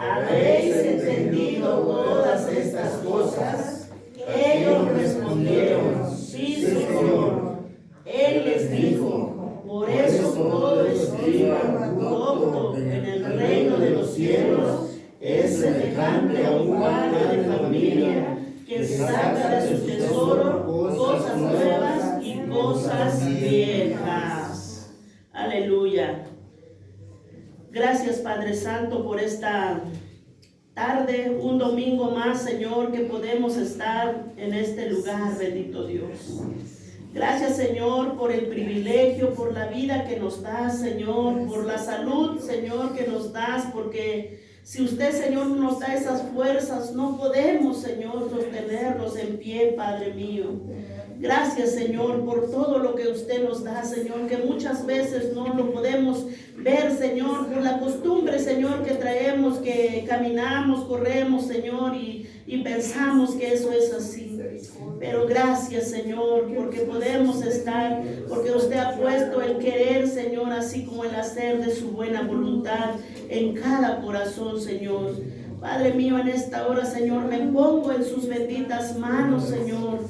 ¿habéis entendido todas estas cosas? Ellos respondieron, sí, Señor. Él les dijo, por eso todo escriba docto en el reino de los cielos es semejante a un padre de familia que saca de su tesoro cosas nuevas y cosas viejas. Aleluya. Gracias, Padre Santo, por esta tarde, un domingo más, Señor, que podemos estar en este lugar, bendito Dios. Gracias, Señor, por el privilegio, por la vida que nos das, Señor, por la salud, Señor, que nos das, porque si usted, Señor, nos da esas fuerzas, no podemos, Señor, sostenernos en pie, Padre mío. Gracias, Señor, por todo lo que usted nos da, Señor, que muchas veces no lo podemos ver, Señor, por la costumbre, Señor, que traemos, que caminamos, corremos, Señor, y pensamos que eso es así. Pero gracias, Señor, porque podemos estar, porque usted ha puesto el querer, Señor, así como el hacer de su buena voluntad en cada corazón, Señor. Padre mío, en esta hora, Señor, me pongo en sus benditas manos, Señor.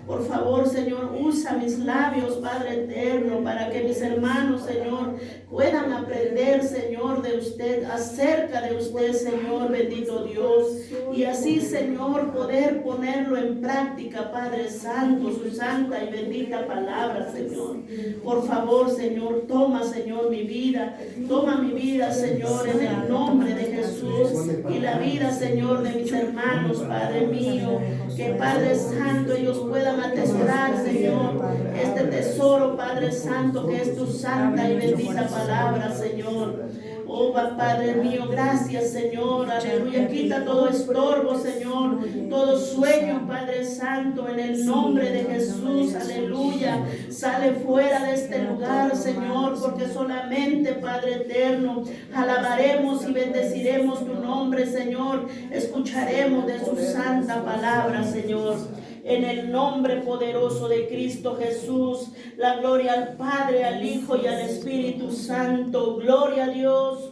Por favor, Señor, usa mis labios, Padre eterno, para que mis hermanos, Señor, puedan aprender, Señor, de usted, acerca de usted, Señor, bendito Dios. Y así, Señor, poder ponerlo en práctica, Padre Santo, su santa y bendita palabra, Señor. Por favor, Señor, toma, Señor, mi vida. Toma mi vida, Señor, en el nombre de Jesús. Y la vida, Señor, de mis hermanos, Padre mío. Que, Padre Santo, ellos puedan atesorar, Señor, este tesoro, Padre Santo, que es tu santa y bendita palabra, Señor. Oh, Padre mío, gracias, Señor, aleluya. Quita todo estorbo, Señor, todo sueño, Padre Santo, en el nombre de Jesús, aleluya. Sale fuera de este lugar, Señor, porque solamente, Padre eterno, alabaremos y bendeciremos tu nombre, Señor. Escucharemos de su santa palabra, Señor. En el nombre poderoso de Cristo Jesús, la gloria al Padre, al Hijo y al Espíritu Santo. Gloria a Dios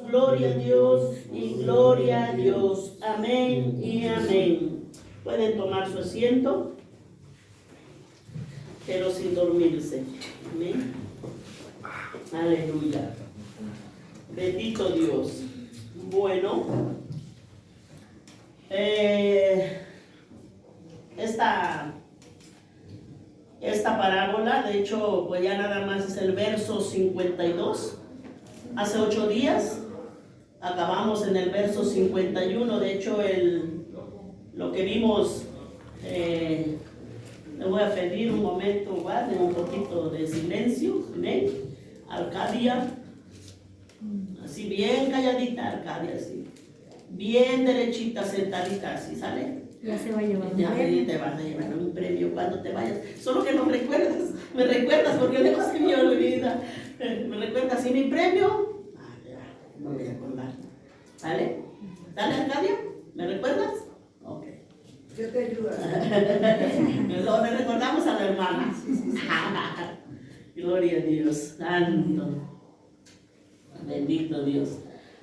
y gloria a Dios. Amén y amén. Pueden tomar su asiento, pero sin dormirse. Amén. Aleluya. Bendito Dios. Bueno, esta parábola, de hecho, pues ya nada más es el verso 52. Hace 8 días acabamos en el verso 51. De hecho, lo que vimos, le voy a pedir un momento, guarden un poquito de silencio. ¿Amén? Arcadia, así bien calladita, Arcadia, así bien derechita, sentadita, así, ¿sale? Ya se va a llevar Ya te vas a llevar un premio cuando te vayas. Solo que no recuerdas, me recuerdas, porque luego se me olvida. Me recuerdas, ¿y mi premio? Ya, no voy a acordar. ¿Vale? ¿Dale, Arcadia? ¿Me recuerdas? Ok. Yo te ayudo. Le recordamos a la hermana. Gloria a Dios, santo. Bendito Dios.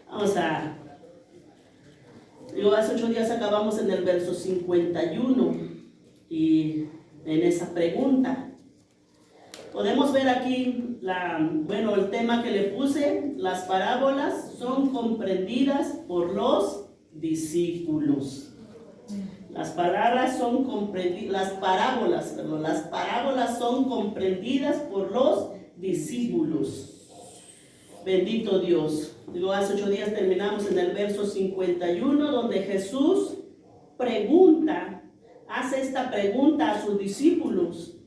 Vamos a... Hace 8 días acabamos en el verso 51 y en esa pregunta podemos ver aquí el tema que le puse. Las parábolas son comprendidas por los discípulos. Las parábolas son comprendidas por los discípulos. Bendito Dios. Hace 8 días terminamos en el verso 51, donde Jesús hace esta pregunta a sus discípulos,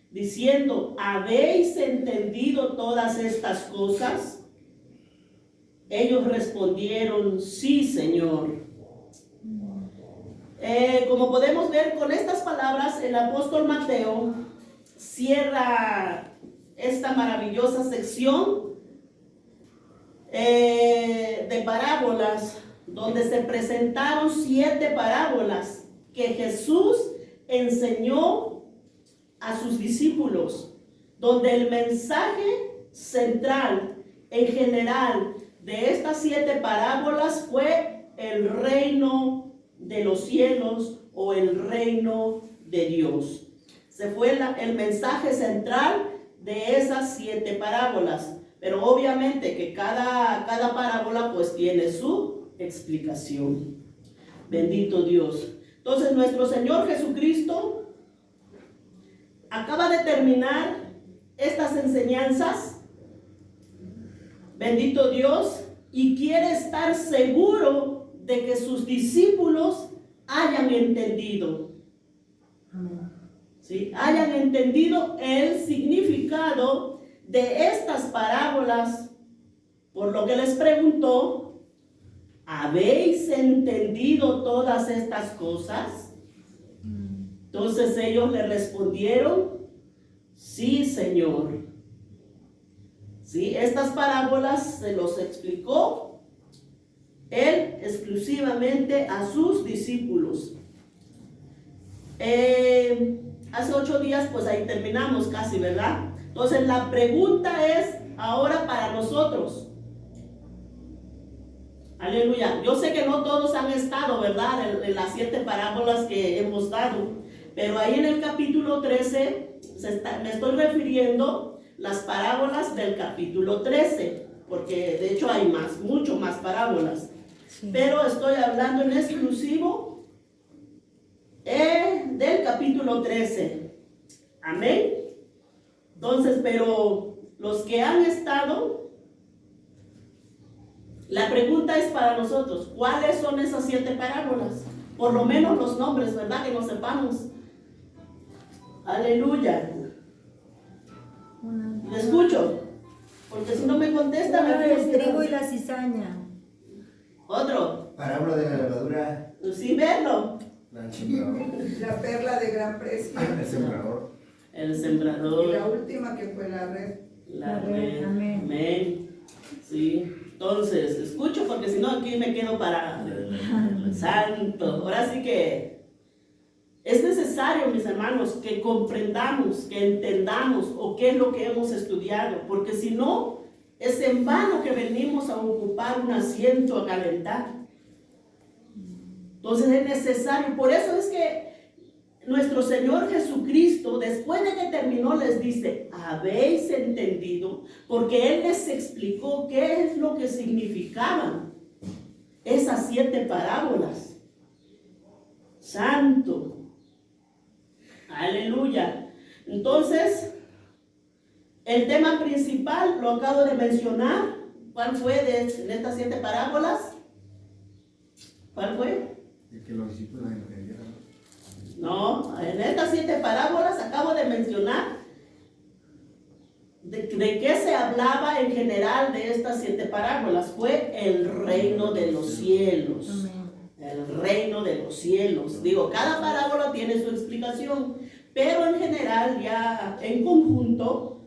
diciendo: ¿habéis entendido todas estas cosas? Ellos respondieron: sí, Señor. Como podemos ver con estas palabras, el apóstol Mateo cierra esta maravillosa sección de parábolas, donde se presentaron 7 parábolas que Jesús enseñó a sus discípulos, donde el mensaje central en general de estas 7 parábolas fue el reino de los cielos o el reino de Dios. Se fue el mensaje central de esas 7 parábolas, pero obviamente que cada parábola pues tiene su explicación. Bendito Dios. Entonces nuestro Señor Jesucristo acaba de terminar estas enseñanzas, bendito Dios, y quiere estar seguro de que sus discípulos hayan entendido. ¿Sí? Hayan entendido el significado de estas parábolas, por lo que les preguntó: ¿habéis entendido todas estas cosas? Entonces ellos le respondieron: sí, Señor. Sí, estas parábolas se los explicó Él exclusivamente a sus discípulos. Hace 8 días, pues ahí terminamos casi, ¿verdad? Entonces la pregunta es ahora para nosotros. Aleluya. Yo sé que no todos han estado, ¿verdad?, en las 7 parábolas que hemos dado, pero ahí en el capítulo 13 me estoy refiriendo las parábolas del capítulo 13, porque de hecho hay mucho más parábolas. Sí. Pero estoy hablando en exclusivo del capítulo 13. Amén. Entonces, pero los que han estado, la pregunta es para nosotros: ¿cuáles son esas 7 parábolas? Por lo menos los nombres, ¿verdad?, que nos sepamos. Aleluya. Le escucho, porque si no me contesta, uno del trigo y la cizaña. Otro. Parábola de la levadura. Sin verlo. La perla de gran precio. El sembrador. El sembrador. Y la última que fue la red. La red. Amén. Amén. Sí. Entonces, escucho, porque si no aquí me quedo para santo. Ahora sí que es necesario, mis hermanos, que comprendamos, que entendamos o qué es lo que hemos estudiado, porque si no, es en vano que venimos a ocupar un asiento, a calentar. Entonces es necesario, por eso es que nuestro Señor Jesucristo, después de que terminó, les dice: ¿habéis entendido? Porque Él les explicó qué es lo que significaban esas 7 parábolas. Santo. Aleluya. Entonces, el tema principal lo acabo de mencionar. ¿Cuál fue de estas 7 parábolas? ¿Cuál fue? De que los discípulos entendieron. No, en estas 7 parábolas acabo de mencionar de qué se hablaba en general de estas 7 parábolas. Fue el reino de los cielos. Amén. El reino de los cielos. Digo, cada parábola tiene su explicación, pero en general, ya en conjunto,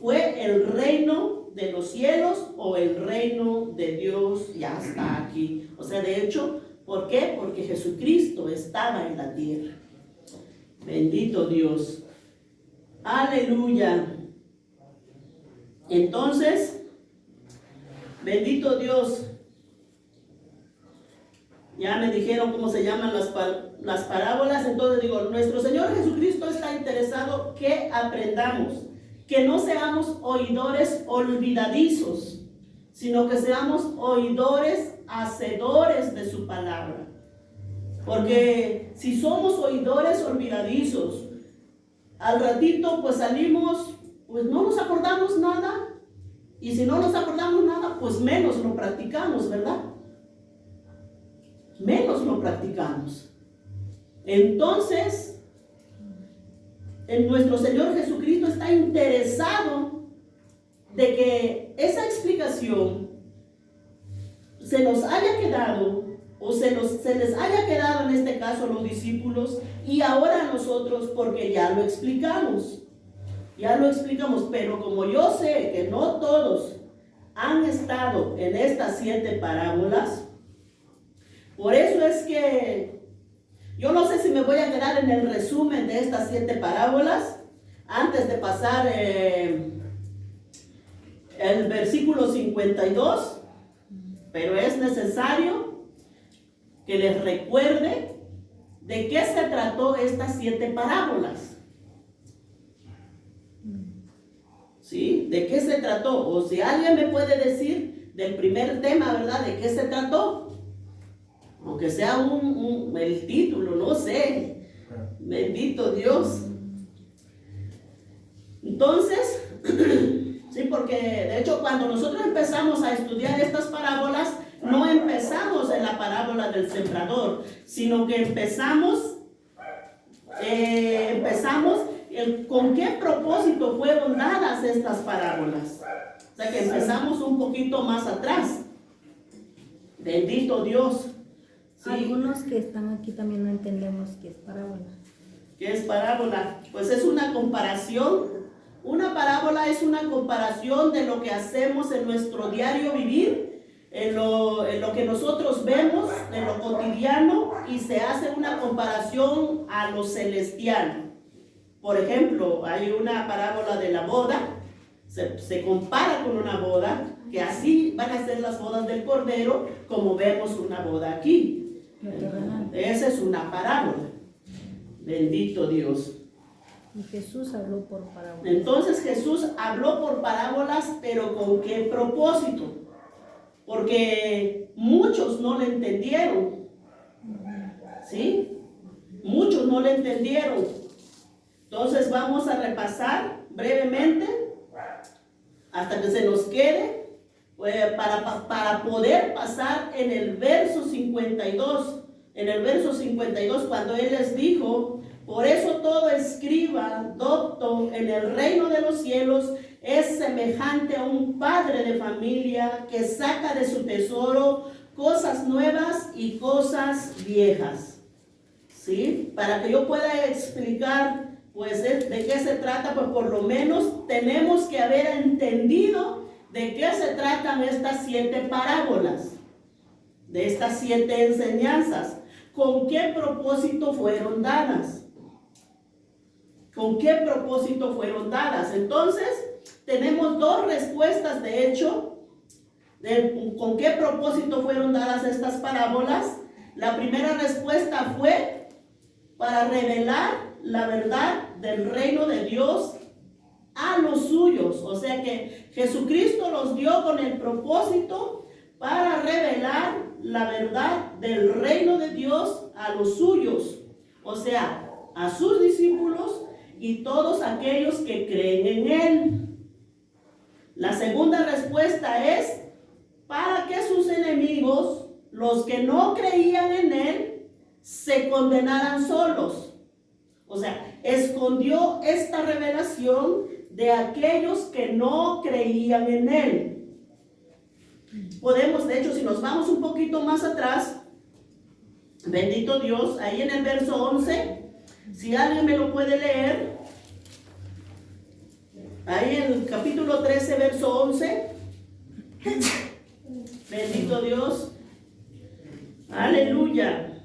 fue el reino de los cielos o el reino de Dios. Ya está aquí. O sea, de hecho, ¿por qué? Porque Jesucristo estaba en la tierra. Bendito Dios. Aleluya. Entonces, bendito Dios. Ya me dijeron cómo se llaman las parábolas. Entonces digo, nuestro Señor Jesucristo está interesado que aprendamos, que no seamos oidores olvidadizos, sino que seamos oidores hacedores de su palabra. Porque si somos oidores olvidadizos, al ratito pues salimos, pues no nos acordamos nada, y si no nos acordamos nada, pues menos lo practicamos, ¿verdad? Menos lo practicamos. Entonces, nuestro Señor Jesucristo está interesado de que esa explicación se nos haya quedado, o se les haya quedado en este caso a los discípulos y ahora a nosotros, porque ya lo explicamos. Ya lo explicamos, pero como yo sé que no todos han estado en estas 7 parábolas, por eso es que yo no sé si me voy a quedar en el resumen de estas 7 parábolas antes de pasar el versículo 52, pero es necesario que les recuerde de qué se trató estas 7 parábolas. ¿Sí? ¿De qué se trató? O si alguien me puede decir del primer tema, ¿verdad? ¿De qué se trató? Aunque sea el título, no sé. Bendito Dios. Entonces, sí, porque de hecho cuando nosotros empezamos a estudiar estas parábolas, no empezamos en la parábola del sembrador, sino que empezamos con qué propósito fueron dadas estas parábolas. O sea que empezamos un poquito más atrás. Bendito Dios. ¿Sí? Algunos que están aquí también no entendemos qué es parábola. ¿Qué es parábola? Pues es una comparación. Una parábola es una comparación de lo que hacemos en nuestro diario vivir, en lo que nosotros vemos, en lo cotidiano, y se hace una comparación a lo celestial. Por ejemplo, hay una parábola de la boda, se compara con una boda, que así van a ser las bodas del Cordero, como vemos una boda aquí. Esa es una parábola. Bendito Dios. Y Jesús habló por parábolas. Entonces Jesús habló por parábolas, pero ¿con qué propósito? Porque muchos no le entendieron. ¿Sí? Muchos no le entendieron. Entonces vamos a repasar brevemente hasta que se nos quede, para poder pasar en el verso 52. En el verso 52, cuando Él les dijo: por eso todo escriba docto en el reino de los cielos es semejante a un padre de familia que saca de su tesoro cosas nuevas y cosas viejas. ¿Sí? Para que yo pueda explicar pues de qué se trata, pues por lo menos tenemos que haber entendido de qué se tratan estas 7 parábolas, de estas 7 enseñanzas. ¿Con qué propósito fueron dadas? ¿Con qué propósito fueron dadas? Entonces, tenemos 2 respuestas, de hecho, con qué propósito fueron dadas estas parábolas. La primera respuesta fue para revelar la verdad del reino de Dios a los suyos. O sea que Jesucristo los dio con el propósito para revelar la verdad del reino de Dios a los suyos, o sea, a sus discípulos y todos aquellos que creen en Él. La segunda respuesta es para que sus enemigos, los que no creían en Él, se condenaran solos. O sea, escondió esta revelación de aquellos que no creían en Él. Podemos, de hecho, si nos vamos un poquito más atrás, bendito Dios, ahí en el verso 11, si alguien me lo puede leer, ahí en el capítulo 13, verso 11, bendito Dios, aleluya,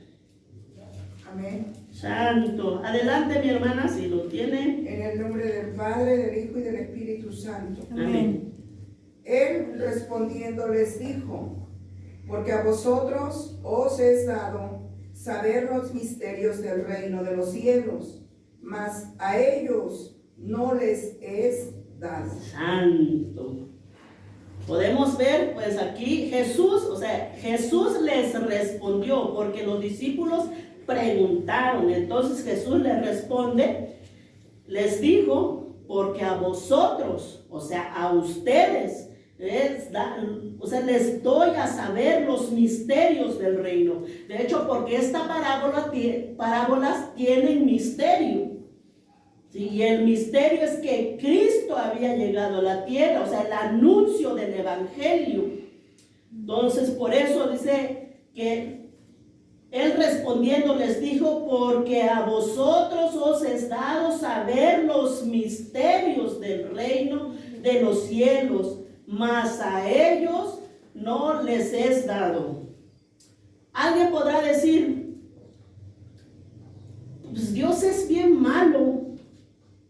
Amén. santo, adelante mi hermana, si lo tiene. En el nombre del Padre, del Hijo y del Espíritu Santo. Amén. Él respondiendo les dijo: porque a vosotros os es dado saber los misterios del reino de los cielos, mas a ellos no les es dado. Santo. Podemos ver pues aquí Jesús, o sea, Jesús les respondió porque los discípulos preguntaron. Entonces Jesús les responde, les dijo: porque a vosotros, o sea, a ustedes, les doy a saber los misterios del reino. De hecho, porque esta parábolas tienen misterio. ¿Sí? Y el misterio es que Cristo había llegado a la tierra, o sea, el anuncio del evangelio. Entonces, por eso dice que Él respondiendo les dijo: porque a vosotros os es dado saber los misterios del reino de los cielos, mas a ellos no les es dado. Alguien podrá decir: pues Dios es bien malo.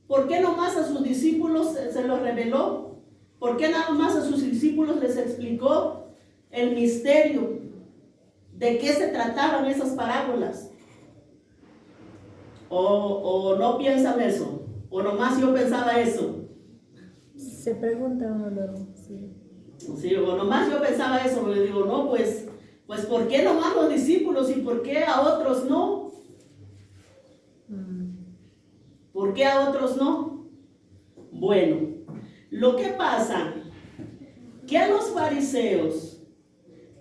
¿Por qué nomás a sus discípulos se lo reveló? ¿Por qué nada más a sus discípulos les explicó? el misterio de qué se trataban esas parábolas. O no piensan eso, o nomás yo pensaba eso. Se pregunta uno luego, sí. Sí, o nomás yo pensaba eso, le digo, no, pues ¿por qué nomás los discípulos y por qué a otros no? ¿Por qué a otros no? Bueno, lo que pasa, que a los fariseos,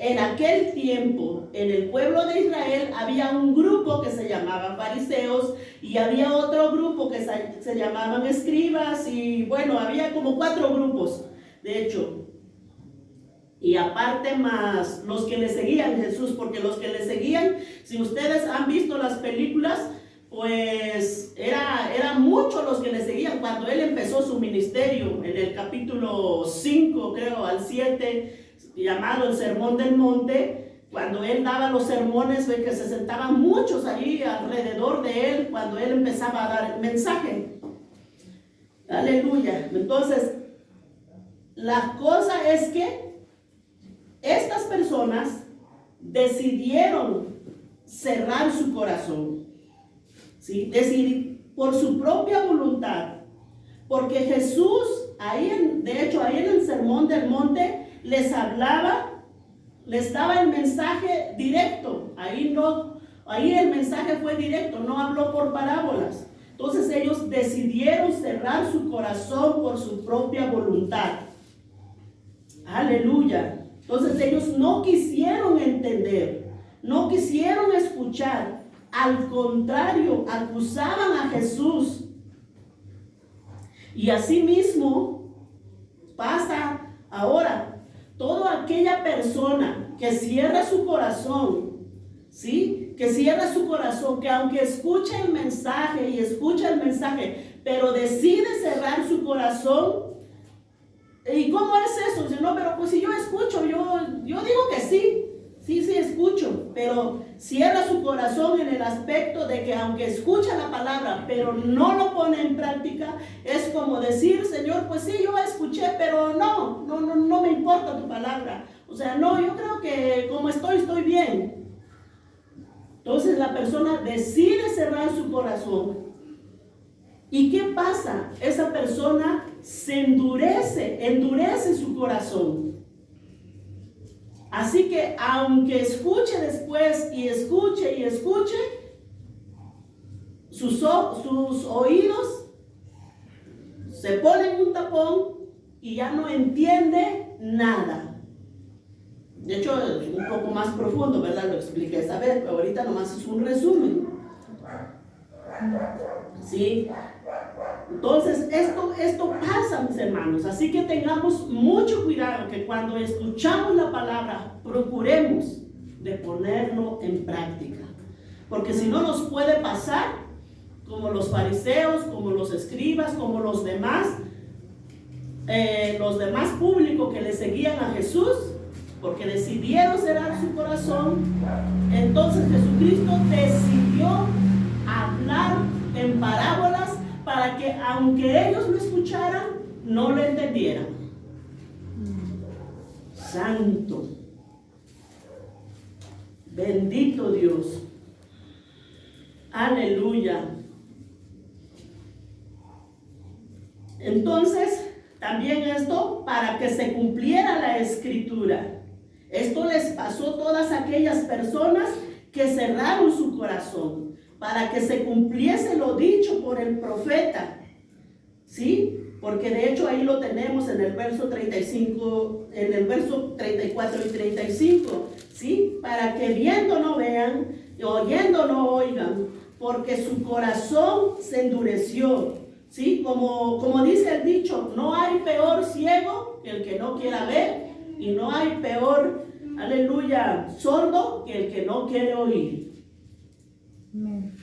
en aquel tiempo, en el pueblo de Israel, había un grupo que se llamaba fariseos y había otro grupo que se llamaban escribas y bueno, había como 4 grupos, de hecho. Y aparte más los que le seguían a Jesús, porque los que le seguían, si ustedes han visto las películas, pues eran muchos los que le seguían cuando él empezó su ministerio, en el capítulo 5, creo, al 7, llamado el Sermón del Monte. Cuando él daba los sermones, ve que se sentaban muchos ahí alrededor de él cuando él empezaba a dar el mensaje. Aleluya. Entonces, la cosa es que estas personas decidieron cerrar su corazón, ¿sí? Decidir por su propia voluntad, porque Jesús, de hecho, ahí en el Sermón del Monte, les hablaba, les daba el mensaje directo. Ahí el mensaje fue directo, no habló por parábolas. Entonces ellos decidieron cerrar su corazón por su propia voluntad. Aleluya. Entonces ellos no quisieron entender, no quisieron escuchar. Al contrario, acusaban a Jesús. Y así mismo pasa ahora. Toda aquella persona que cierra su corazón, ¿sí? Que cierra su corazón, que aunque escucha el mensaje, pero decide cerrar su corazón. ¿Y cómo es eso? Dice, no, pero pues si yo escucho, yo digo que sí escucho, pero cierra su corazón en el aspecto de que aunque escucha la palabra, pero no lo pone en práctica, es como decir, Señor, pues sí, yo escuché, pero no me importa tu palabra. O sea, no, yo creo que como estoy bien. Entonces la persona decide cerrar su corazón. ¿Y qué pasa? Esa persona se endurece su corazón. Así que aunque escuche después y escuche, sus oídos se ponen un tapón y ya no entiende nada. De hecho, es un poco más profundo, ¿verdad? Lo expliqué esa vez, pero ahorita nomás es un resumen. ¿Sí? Entonces, esto pasa, mis hermanos. Así que tengamos mucho cuidado que cuando escuchamos la palabra, procuremos de ponerlo en práctica. Porque si no nos puede pasar como los fariseos, como los escribas, como los demás públicos que le seguían a Jesús, porque decidieron cerrar su corazón. Entonces Jesucristo decidió hablar en parábolas para que aunque ellos lo escucharan, no lo entendieran. Santo, bendito Dios, aleluya. Entonces, también esto para que se cumpliera la escritura. Esto les pasó a todas aquellas personas que cerraron su corazón, para que se cumpliese lo dicho por el profeta, ¿sí? Porque de hecho ahí lo tenemos en el verso 35, en el verso 34 y 35, ¿sí? Para que viendo no vean, y oyendo no oigan, porque su corazón se endureció, ¿sí? Como dice el dicho, no hay peor ciego que el que no quiera ver, y no hay peor, aleluya, sordo que el que no quiere oír. Amén.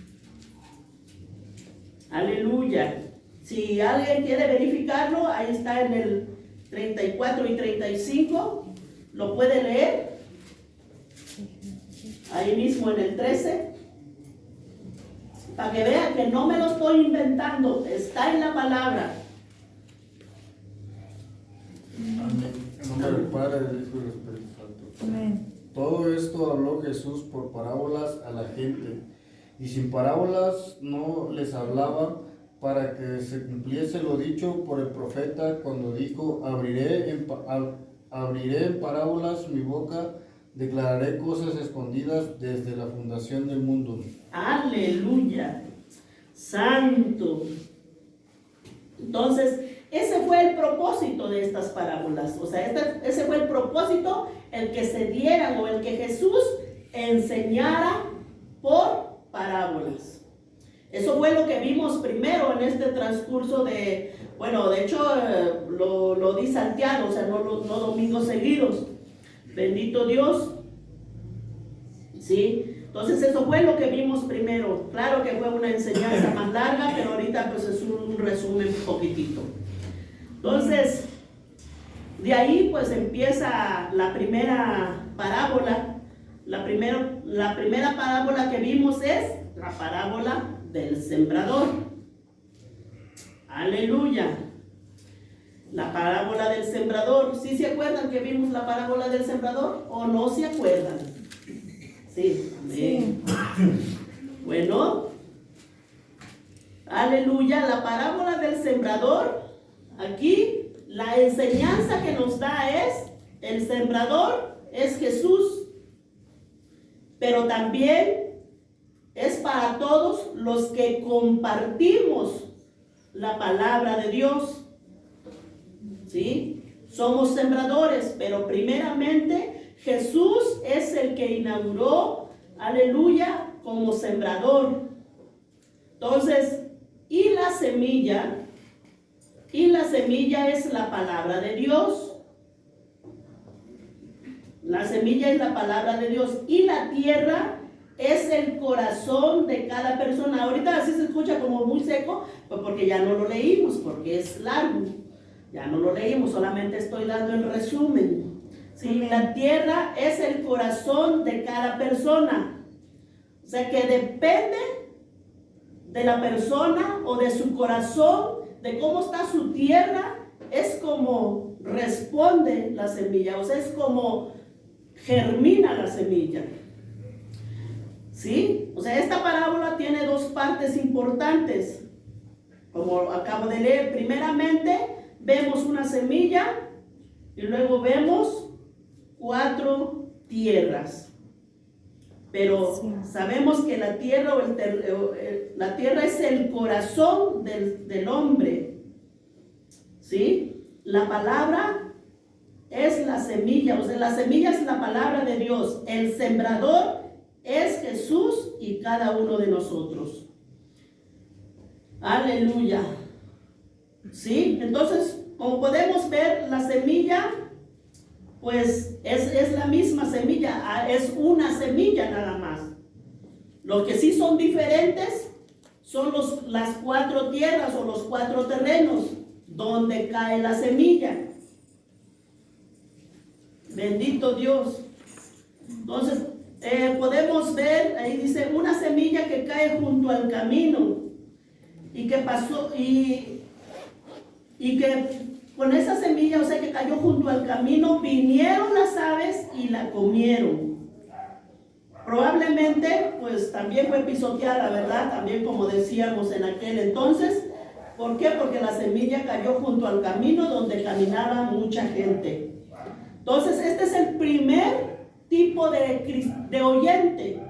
Aleluya. Si alguien quiere verificarlo, ahí está en el 34 y 35. Lo puede leer. Ahí mismo en el 13. Para que vean que no me lo estoy inventando. Está en la palabra. Amén. En nombre del Padre, del Hijo y del Espíritu Santo. Amén. Todo esto habló Jesús por parábolas a la gente, y sin parábolas no les hablaba, para que se cumpliese lo dicho por el profeta cuando dijo: abriré en parábolas mi boca, declararé cosas escondidas desde la fundación del mundo. Aleluya. Santo. Entonces, ese fue el propósito de estas parábolas. O sea, ese fue el propósito, el que se dieran o el que Jesús enseñara por parábolas. Eso fue lo que vimos primero en este transcurso de, bueno, de hecho lo di salteado, o sea, no domingos seguidos. Bendito Dios. ¿Sí? Entonces eso fue lo que vimos primero. Claro que fue una enseñanza más larga, pero ahorita pues es un resumen poquitito. Entonces, de ahí pues empieza la primera parábola. La primera parábola que vimos es la parábola del sembrador. Aleluya. La parábola del sembrador. ¿Sí se acuerdan que vimos la parábola del sembrador o no se acuerdan? Sí, amén. Bueno, aleluya, la parábola del sembrador. Aquí la enseñanza que nos da es: el sembrador es Jesús, pero también es para todos los que compartimos la palabra de Dios. ¿Sí? Somos sembradores, pero primeramente Jesús es el que inauguró, aleluya, como sembrador. Entonces, y la semilla es la palabra de Dios. La semilla es la palabra de Dios, y la tierra es el corazón de cada persona. Ahorita así se escucha como muy seco, pues porque ya no lo leímos, porque es largo. Ya no lo leímos, solamente estoy dando el resumen. ¿Sí? La tierra es el corazón de cada persona. O sea que depende de la persona o de su corazón, de cómo está su tierra, es como responde la semilla. O sea, es como germina la semilla. ¿Sí? O sea, esta parábola tiene dos partes importantes. Como acabo de leer, primeramente vemos una semilla y luego vemos 4 tierras. Pero sabemos que la tierra, la tierra es el corazón del hombre. ¿Sí? La palabra es la semilla, o sea, la semilla es la palabra de Dios. El sembrador es Jesús y cada uno de nosotros. Aleluya. ¿Sí? Entonces, como podemos ver, la semilla, pues es la misma semilla, es una semilla nada más. Lo que sí son diferentes son las 4 tierras o los 4 terrenos donde cae la semilla. Bendito Dios. Entonces, podemos ver, ahí dice, una semilla que cae junto al camino y que pasó, y que con esa semilla, o sea, que cayó junto al camino, vinieron las aves y la comieron. Probablemente, pues también fue pisoteada, ¿verdad? También, como decíamos en aquel entonces. ¿Por qué? Porque la semilla cayó junto al camino donde caminaba mucha gente. Entonces, este es el primer tipo de oyente.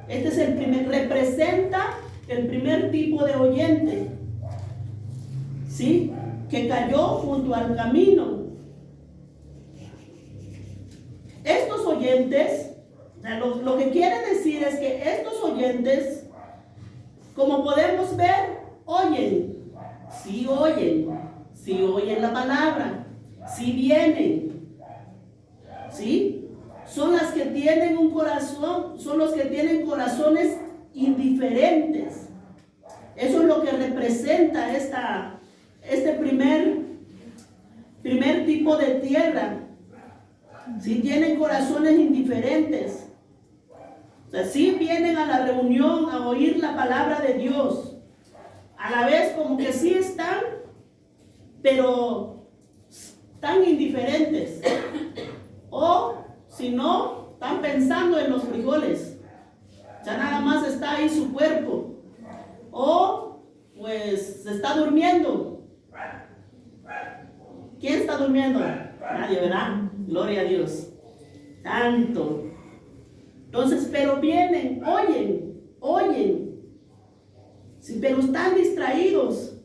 Este es el primer, representa el primer tipo de oyente. ¿Sí? Que cayó junto al camino. Estos oyentes, lo que quiere decir es que estos oyentes, como podemos ver, oyen. Sí oyen la palabra, sí vienen. ¿Sí? Son las que tienen un corazón, son los que tienen corazones indiferentes. Eso es lo que representa este primer tipo de tierra. Si tienen corazones indiferentes, o sea, sí vienen a la reunión a oír la palabra de Dios, a la vez como que sí están, pero tan indiferentes, o sino están pensando en los frijoles. Ya nada más está ahí su cuerpo. O pues se está durmiendo. ¿Quién está durmiendo? Nadie, ¿verdad? Gloria a Dios. Tanto. Entonces, pero vienen, oyen. Sí, pero están distraídos.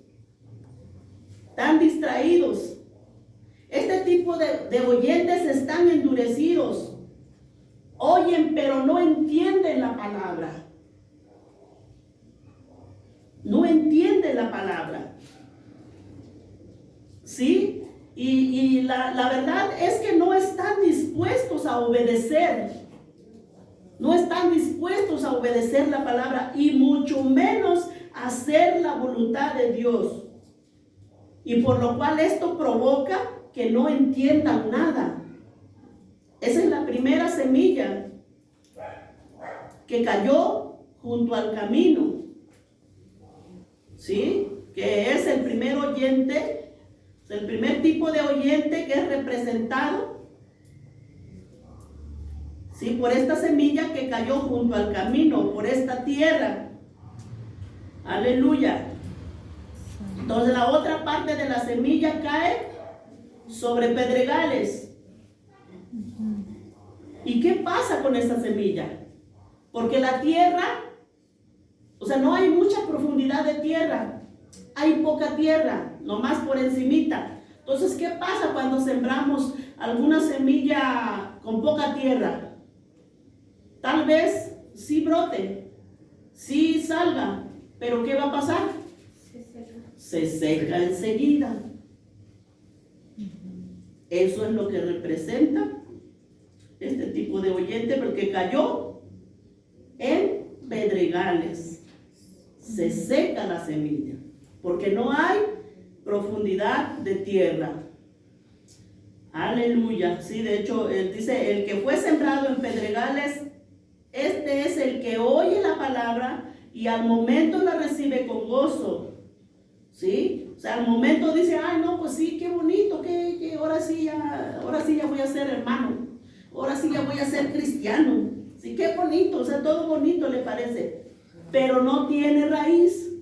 Este tipo de oyentes están endurecidos. Oyen, pero no entienden la palabra. No entienden la palabra. ¿Sí? Y la verdad es que no están dispuestos a obedecer. No están dispuestos a obedecer la palabra y mucho menos a hacer la voluntad de Dios. Y por lo cual esto provoca que no entiendan nada. Esa es la primera semilla que cayó junto al camino. ¿Sí? Que es el primer oyente, el primer tipo de oyente que es representado, ¿sí? Por esta semilla que cayó junto al camino, por esta tierra. Aleluya. Entonces la otra parte de la semilla cae sobre pedregales. ¿Y qué pasa con esta semilla? Porque la tierra, o sea, no hay mucha profundidad de tierra, hay poca tierra, nomás por encimita. Entonces, ¿qué pasa cuando sembramos alguna semilla con poca tierra? Tal vez sí brote, sí salga, pero ¿qué va a pasar? Se seca enseguida. Eso es lo que representa este tipo de oyente, porque cayó en pedregales. Se seca la semilla, porque no hay profundidad de tierra. Aleluya. Sí, de hecho, él dice, el que fue sembrado en pedregales, este es el que oye la palabra y al momento la recibe con gozo. ¿Sí? O sea, al momento dice, ay, no, pues sí, qué bonito, que ahora sí ya voy a ser hermano, ahora sí ya voy a ser cristiano. Sí, qué bonito, o sea, todo bonito le parece, pero no tiene raíz,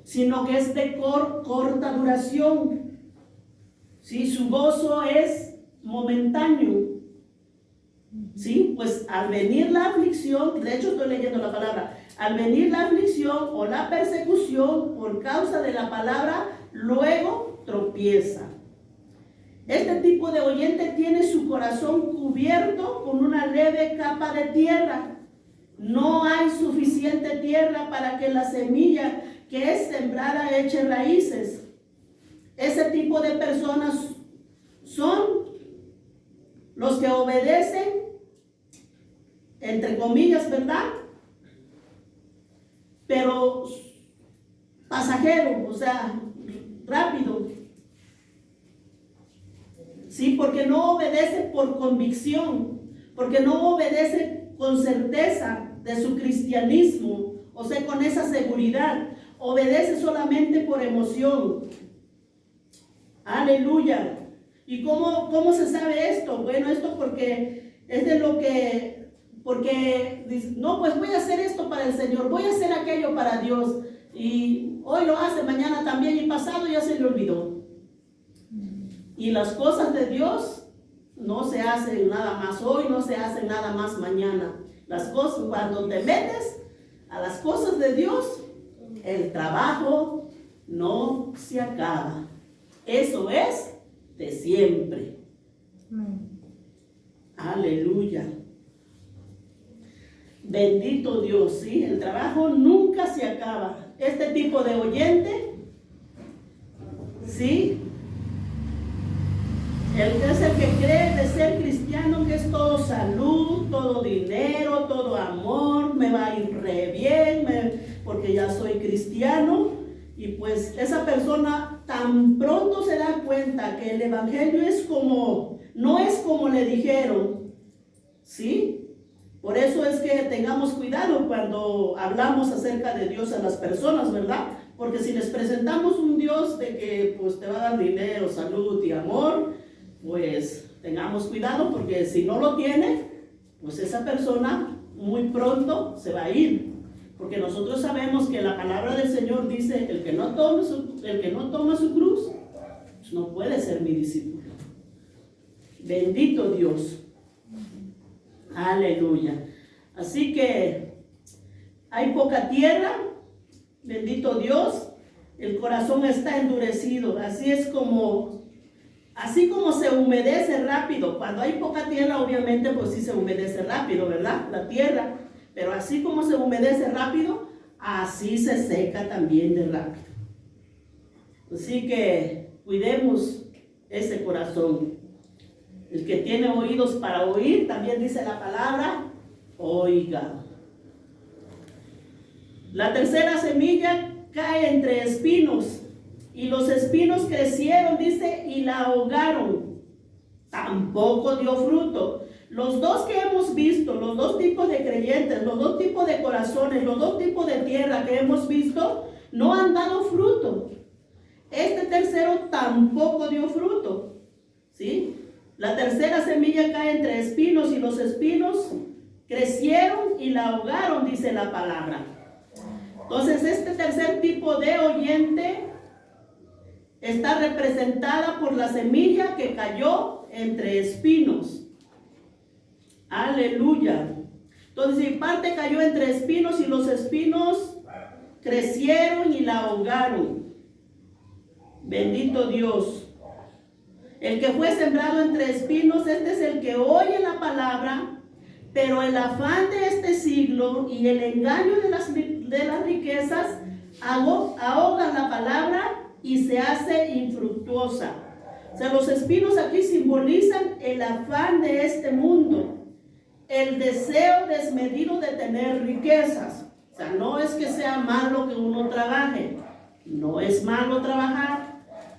sino que es de corta duración. ¿Sí? Su gozo es momentáneo. ¿Sí? Pues al venir la aflicción, de hecho estoy leyendo la palabra, al venir la aflicción o la persecución por causa de la palabra, luego tropieza. Este tipo de oyente tiene su corazón cubierto con una leve capa de tierra. No hay suficiente tierra para que la semilla que es sembrada eche raíces. Ese tipo de personas son los que obedecen, entre comillas, ¿verdad? Pero pasajero, o sea, rápido. Sí, porque no obedece por convicción, porque no obedece con certeza de su cristianismo, o sea, con esa seguridad. Obedece solamente por emoción. Aleluya. ¿Y cómo se sabe esto? Bueno, esto porque es de lo que, porque no, pues voy a hacer esto para el Señor, voy a hacer aquello para Dios, y hoy lo hace, mañana también, y pasado ya se le olvidó. Y las cosas de Dios no se hacen nada más hoy, no se hacen nada más mañana. Las cosas, cuando te metes a las cosas de Dios, el trabajo no se acaba. Eso es de siempre. Aleluya. Bendito Dios, ¿sí? El trabajo nunca se acaba. Este tipo de oyente, ¿sí? El que es el que cree de ser cristiano, que es todo salud, todo dinero, todo amor, me va a ir re bien, porque ya soy cristiano. Y pues esa persona tan pronto se da cuenta que el evangelio no es como le dijeron, ¿sí? Por eso es que tengamos cuidado cuando hablamos acerca de Dios a las personas, ¿verdad? Porque si les presentamos un Dios de que pues te va a dar dinero, salud y amor, pues tengamos cuidado porque si no lo tiene, pues esa persona muy pronto se va a ir. Porque nosotros sabemos que la palabra del Señor dice, el que no toma su cruz, pues no puede ser mi discípulo. Bendito Dios. Aleluya. Así que hay poca tierra, bendito Dios, el corazón está endurecido. Así como se humedece rápido. Cuando hay poca tierra, obviamente, pues sí se humedece rápido, ¿verdad? La tierra. Pero así como se humedece rápido, así se seca también de rápido. Así que cuidemos ese corazón. El que tiene oídos para oír, también dice la palabra, oiga. La tercera semilla cae entre espinos, y los espinos crecieron, dice, y la ahogaron. Tampoco dio fruto. Los dos que hemos visto, los dos tipos de creyentes, los dos tipos de corazones, los dos tipos de tierra que hemos visto, no han dado fruto. Este tercero tampoco dio fruto. ¿Sí? La tercera semilla cae entre espinos, y los espinos crecieron y la ahogaron, dice la palabra. Entonces, este tercer tipo de oyente está representada por la semilla que cayó entre espinos. Aleluya. Entonces, si parte cayó entre espinos, y los espinos crecieron y la ahogaron. Bendito Dios. El que fue sembrado entre espinos, este es el que oye la palabra, pero el afán de este siglo y el engaño de las riquezas ahogan la palabra y se hace infructuosa. O sea, los espinos aquí simbolizan el afán de este mundo, el deseo desmedido de tener riquezas. O sea, no es que sea malo que uno trabaje, no es malo trabajar,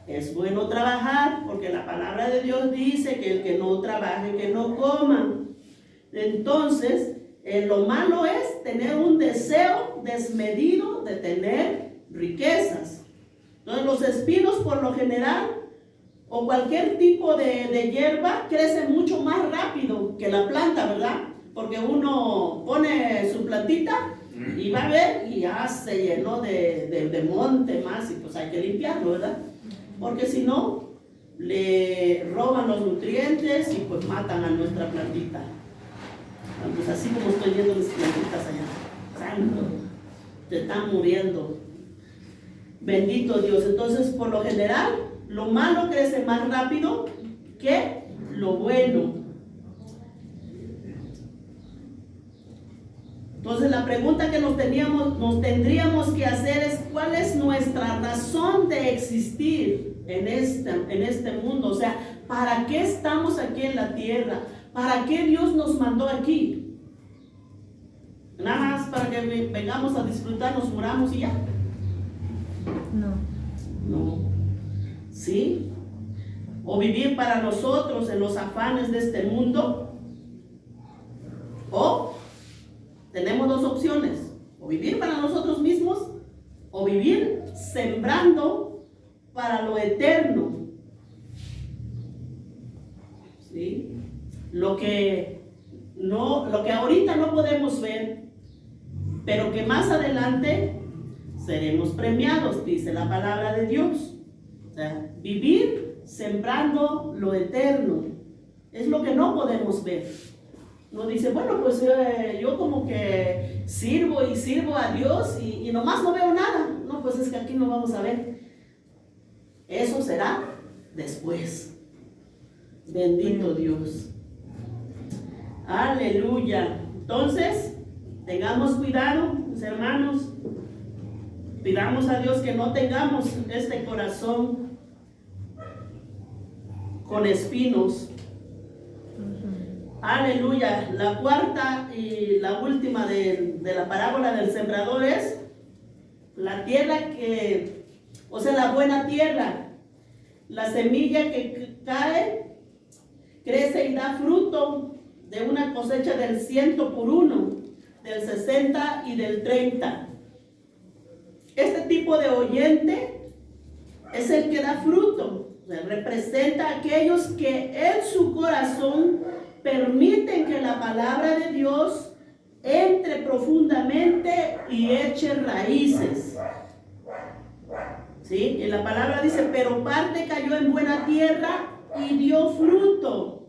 es bueno trabajar, porque la palabra de Dios dice que el que no trabaje, que no coma. Entonces, lo malo es tener un deseo desmedido de tener riquezas. Entonces, los espinos, por lo general, o cualquier tipo de hierba, crece mucho más rápido que la planta, ¿verdad? Porque uno pone su plantita y va a ver, y ya se llenó de monte más, y pues hay que limpiarlo, ¿verdad? Porque si no, le roban los nutrientes y pues matan a nuestra plantita. Pues así como estoy viendo mis plantitas allá, santo, se están muriendo. Bendito Dios. Entonces, por lo general, lo malo crece más rápido que lo bueno. Entonces, la pregunta que nos tendríamos que hacer es: ¿cuál es nuestra razón de existir en este mundo? O sea, ¿para qué estamos aquí en la tierra? ¿Para qué Dios nos mandó aquí? Nada más para que vengamos a disfrutar, nos muramos y ya. No. ¿Sí? O vivir para nosotros en los afanes de este mundo. O tenemos dos opciones: o vivir para nosotros mismos, o vivir sembrando para lo eterno. ¿Sí? Lo que ahorita no podemos ver, pero que más adelante seremos premiados, dice la palabra de Dios. O sea, vivir sembrando lo eterno es lo que no podemos ver. Uno dice, bueno, pues yo como que sirvo a Dios y nomás no veo nada. No, pues es que aquí no vamos a ver. Eso será después. Bendito Dios. Aleluya. Entonces, tengamos cuidado, mis hermanos. Pidamos a Dios que no tengamos este corazón con espinos. Aleluya. La cuarta y la última de la parábola del sembrador es la tierra la buena tierra. La semilla que cae, crece y da fruto de una cosecha del 100 por 1, del 60 y del 30. Este tipo de oyente es el que da fruto. O sea, representa a aquellos que en su corazón permiten que la palabra de Dios entre profundamente y eche raíces. ¿Sí? Y la palabra dice, pero parte cayó en buena tierra y dio fruto.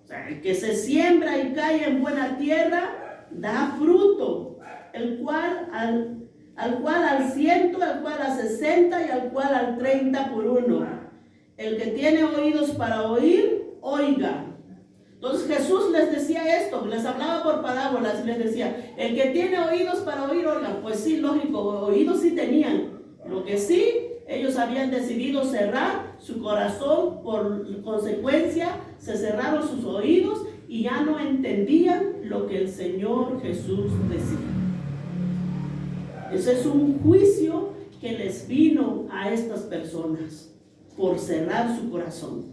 O sea, el que se siembra y cae en buena tierra, da fruto, al cual al 100, al cual al 60 y al cual al 30 por uno. El que tiene oídos para oír, oiga. Entonces Jesús les decía esto, les hablaba por parábolas y les decía, el que tiene oídos para oír, oiga. Pues sí, lógico, oídos sí tenían. Lo que sí, ellos habían decidido cerrar su corazón, por consecuencia, se cerraron sus oídos y ya no entendían lo que el Señor Jesús decía. Ese es un juicio que les vino a estas personas por cerrar su corazón.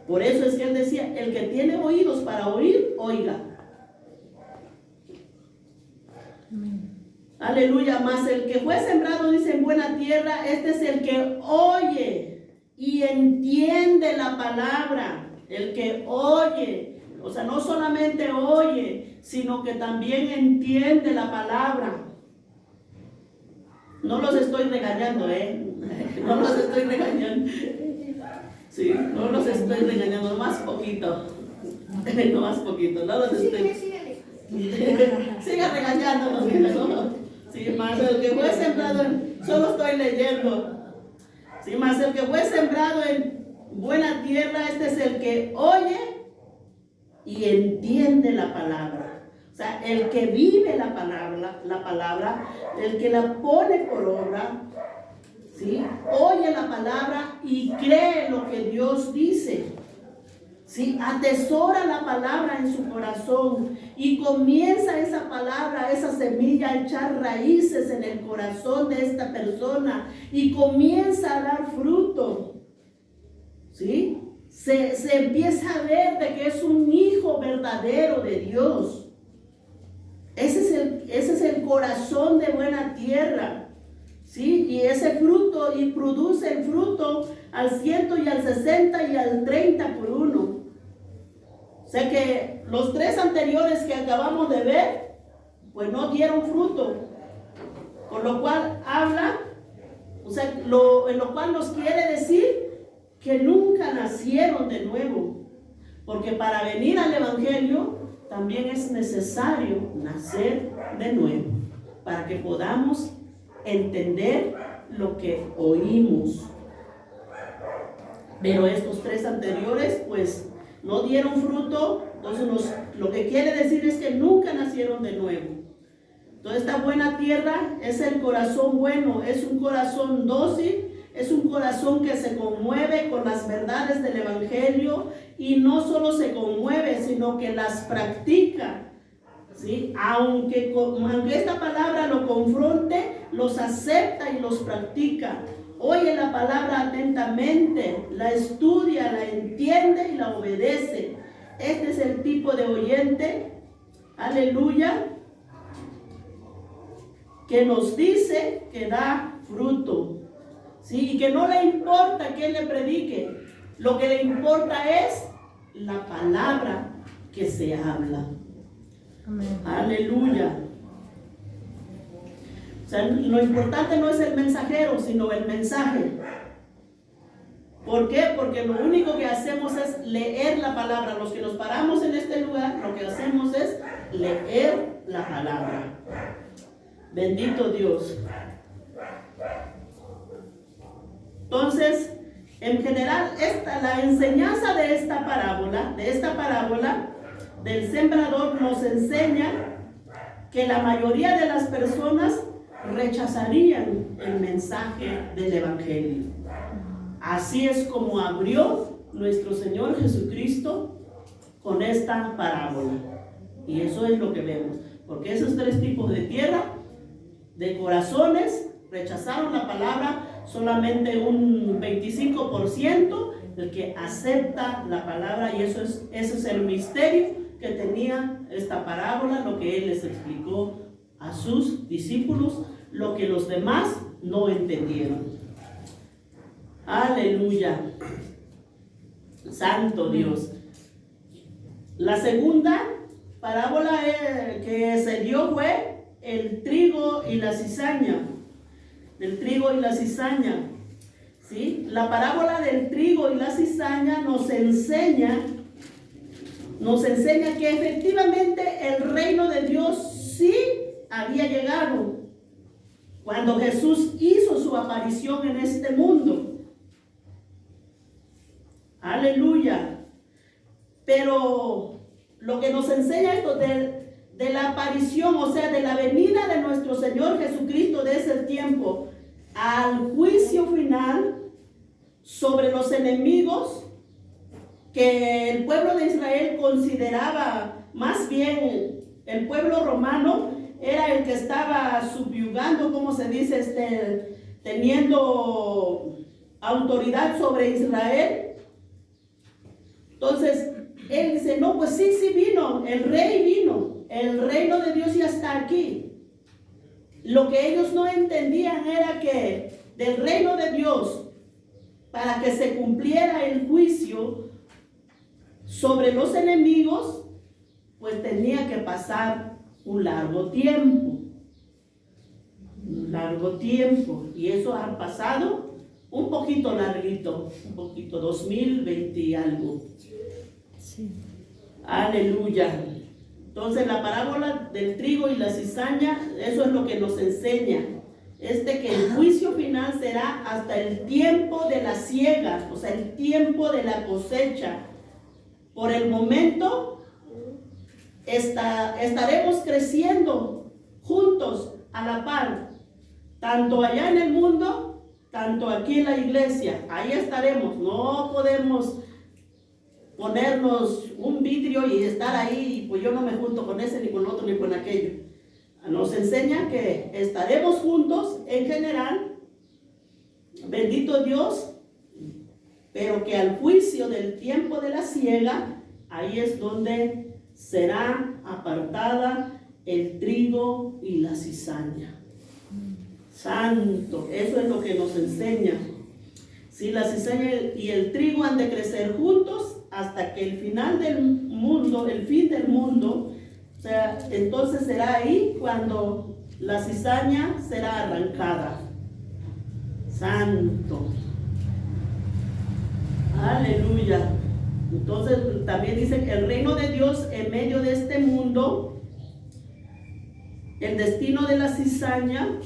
Por eso es que él decía, el que tiene oídos para oír, oiga. Aleluya, más el que fue sembrado, dice, en buena tierra, este es el que oye y entiende la palabra. El que oye, o sea, no solamente oye, sino que también entiende la palabra. No los estoy regañando, no los estoy regañando. Sí, no los estoy regañando, más poquito. No más poquito, no los estoy. Siga regañándonos, ¿no? Sí, más el que fue sembrado solo estoy leyendo. Sí, más el que fue sembrado en buena tierra, este es el que oye y entiende la palabra. O sea, el que vive la palabra, el que la pone por obra, ¿sí? Oye la palabra y cree lo que Dios dice. ¿Sí? Atesora la palabra en su corazón y comienza esa palabra, esa semilla a echar raíces en el corazón de esta persona y comienza a dar fruto. ¿Sí? Se empieza a ver de que es un hijo verdadero de Dios. Ese es el corazón de buena tierra. ¿Sí? Y ese fruto, y produce el fruto al 100 y al 60 y al 30 por uno. O sea que los tres anteriores que acabamos de ver, pues no dieron fruto. Con lo cual habla, o sea, en lo cual nos quiere decir que nunca nacieron de nuevo. Porque para venir al Evangelio también es necesario nacer de nuevo. Para que podamos entender lo que oímos. Pero estos tres anteriores, pues, no dieron fruto. Entonces lo que quiere decir es que nunca nacieron de nuevo. Entonces esta buena tierra es el corazón bueno, es un corazón dócil, es un corazón que se conmueve con las verdades del Evangelio y no solo se conmueve, sino que las practica. ¿Sí? Aunque esta palabra lo confronte, los acepta y los practica. Oye la palabra atentamente, la estudia, la entiende y la obedece. Este es el tipo de oyente, aleluya, que nos dice que da fruto. ¿Sí? Y que no le importa quién le predique, lo que le importa es la palabra que se habla. Amén. Aleluya. O sea, lo importante no es el mensajero, sino el mensaje. ¿Por qué? Porque lo único que hacemos es leer la palabra. Los que nos paramos en este lugar, lo que hacemos es leer la palabra. Bendito Dios. Entonces, en general, la enseñanza de esta parábola del sembrador nos enseña que la mayoría de las personas rechazarían el mensaje del Evangelio. Así es como abrió nuestro Señor Jesucristo con esta parábola. Y eso es lo que vemos. Porque esos tres tipos de tierra, de corazones, rechazaron la palabra. Solamente un 25% el que acepta la palabra. Y ese es el misterio que tenía esta parábola, lo que él les explicó a sus discípulos, lo que los demás no entendieron. Aleluya. Santo Dios. La segunda parábola que se dio fue el trigo y la cizaña. Del trigo y la cizaña. ¿Sí? La parábola del trigo y la cizaña nos enseña que efectivamente el reino de Dios sí había llegado cuando Jesús hizo su aparición en este mundo. Aleluya. Pero lo que nos enseña esto de la aparición, o sea, de la venida de nuestro Señor Jesucristo de ese tiempo al juicio final sobre los enemigos que el pueblo de Israel consideraba, más bien el pueblo romano era el que estaba subyugando, como se dice, teniendo autoridad sobre Israel. Entonces él dice, no, pues sí vino, el reino de Dios ya está aquí. Lo que ellos no entendían era que del reino de Dios, para que se cumpliera el juicio sobre los enemigos, pues tenía que pasar un largo tiempo. Y eso ha pasado un poquito larguito, 2020 y algo. Sí. Aleluya. Entonces la parábola del trigo y la cizaña, eso es lo que nos enseña. Que el juicio final será hasta el tiempo de la siega, o sea, el tiempo de la cosecha. Por el momento estaremos creciendo juntos a la par, tanto allá en el mundo, tanto aquí en la iglesia. Ahí estaremos. No podemos ponernos un vidrio y estar ahí, pues yo no me junto con ese, ni con otro, ni con aquello. Nos enseña que estaremos juntos en general, bendito Dios, pero que al juicio del tiempo de la siega, ahí es donde será apartada el trigo y la cizaña. Santo, eso es lo que nos enseña. Si la cizaña y el trigo han de crecer juntos hasta que el final del mundo, el fin del mundo, o sea, entonces será ahí cuando la cizaña será arrancada. Santo. Aleluya. Entonces también dice que el reino de Dios en medio de este mundo, el destino de la cizaña,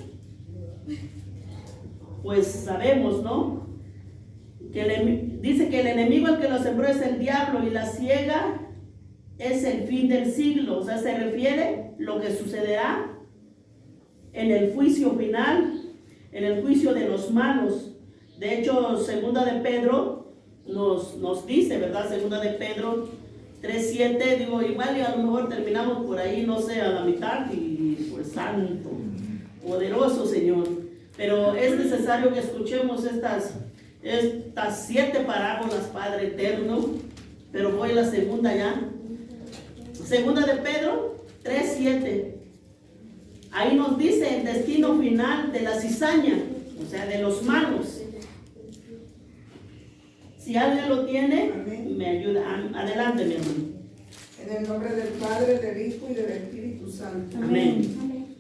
pues sabemos, ¿no? Dice que el enemigo al que lo sembró es el diablo y la siega es el fin del siglo. O sea, se refiere lo que sucederá en el juicio final, en el juicio de los malos. De hecho, segunda de Pedro nos dice, ¿verdad? Segunda de Pedro 3:7, digo, igual y a lo mejor terminamos por ahí, no sé, a la mitad, y pues santo, poderoso Señor. Pero es necesario que escuchemos estas 7 parábolas, Padre eterno. Pero voy a la segunda ya. Segunda de Pedro 3:7. Ahí nos dice el destino final de la cizaña, o sea, de los malos. Si alguien lo tiene, amén, me ayuda. Adelante, mi hermano. En el nombre del Padre, del Hijo y del Espíritu Santo. Amén. Amén.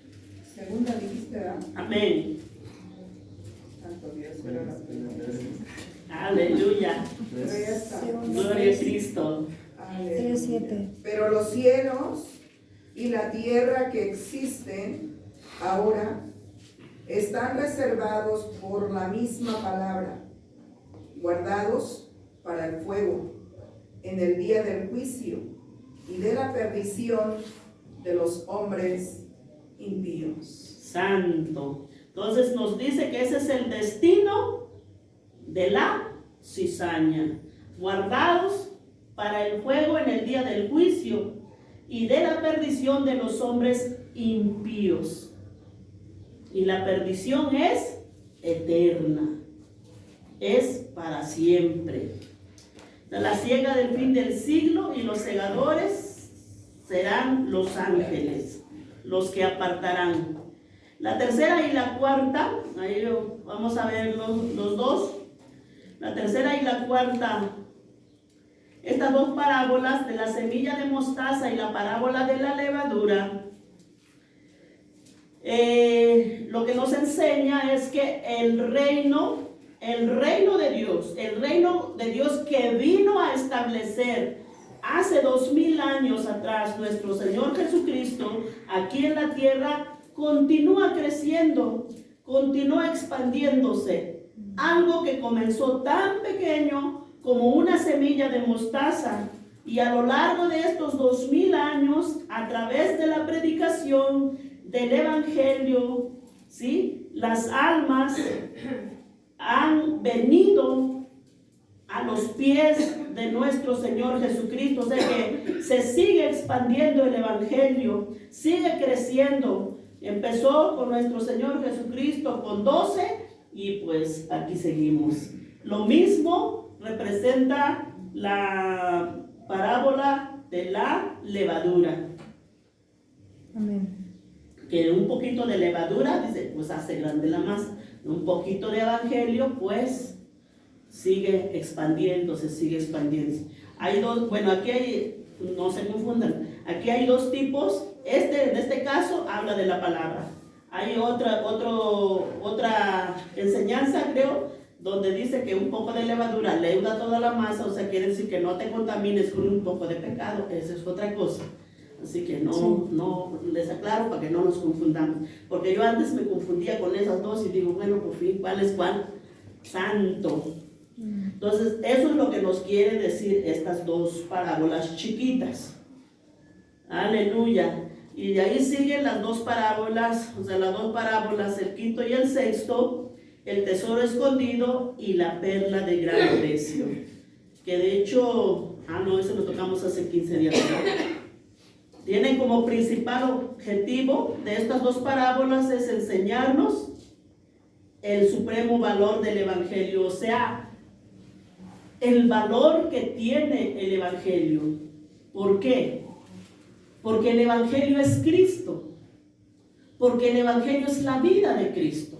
Segunda dijiste, ¿verdad? Amén. Santo Dios, pero la primera. Aleluya. Pero ya está. Gloria a Cristo. Aleluya. 3:7. Pero los cielos y la tierra que existen ahora están reservados por la misma palabra, guardados para el fuego en el día del juicio y de la perdición de los hombres impíos. Santo. Entonces nos dice que ese es el destino de la cizaña, guardados para el fuego en el día del juicio y de la perdición de los hombres impíos. Y la perdición es eterna, es para siempre. La siega del fin del siglo y los segadores serán los ángeles, los que apartarán. La tercera y la cuarta, ahí vamos a ver los dos. La tercera y la cuarta, estas dos parábolas de la semilla de mostaza y la parábola de la levadura, lo que nos enseña es que el reino de Dios que vino a establecer hace 2000 años atrás nuestro Señor Jesucristo aquí en la tierra, continúa creciendo, continúa expandiéndose. Algo que comenzó tan pequeño como una semilla de mostaza, y a lo largo de estos 2000 años, a través de la predicación del Evangelio, ¿sí?, las almas han venido a los pies de nuestro Señor Jesucristo. O sea que se sigue expandiendo el Evangelio, sigue creciendo. Empezó con nuestro Señor Jesucristo con 12 y pues aquí seguimos. Lo mismo representa la parábola de la levadura. Amén. Que un poquito de levadura, dice, pues hace grande la masa. Un poquito de evangelio, pues sigue expandiéndose, sigue expandiéndose. Hay dos, bueno, aquí hay, no se confundan, aquí hay dos tipos. En este caso habla de la palabra. Hay otra enseñanza, creo, donde dice que un poco de levadura leuda toda la masa, o sea, quiere decir que no te contamines con un poco de pecado. Esa es otra cosa. Así que no les aclaro para que no nos confundamos. Porque yo antes me confundía con esas dos y digo, bueno, por fin, ¿cuál es cuál? Santo. Entonces, eso es lo que nos quiere decir estas dos parábolas chiquitas. Aleluya. Y de ahí siguen las dos parábolas, o sea, las dos parábolas, el quinto y el sexto, el tesoro escondido y la perla de gran precio. Que de hecho, eso lo tocamos hace 15 días, ¿no? Tienen como principal objetivo de estas dos parábolas es enseñarnos el supremo valor del Evangelio, o sea, el valor que tiene el Evangelio. ¿Por qué? Porque el Evangelio es Cristo, porque el Evangelio es la vida de Cristo.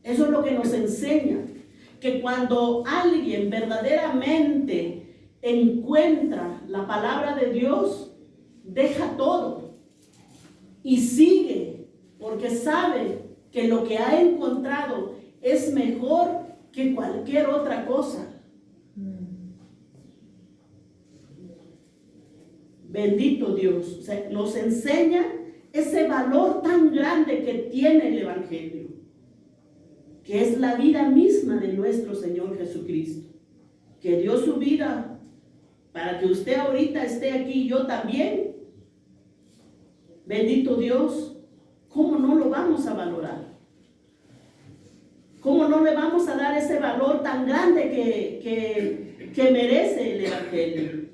Eso es lo que nos enseña, que cuando alguien verdaderamente encuentra la palabra de Dios, deja todo y sigue, porque sabe que lo que ha encontrado es mejor que cualquier otra cosa. Bendito Dios. O sea, nos enseña ese valor tan grande que tiene el Evangelio, que es la vida misma de nuestro Señor Jesucristo, que dio su vida para que usted ahorita esté aquí y yo también. Bendito Dios. ¿Cómo no lo vamos a valorar? ¿Cómo no le vamos a dar ese valor tan grande que merece el Evangelio?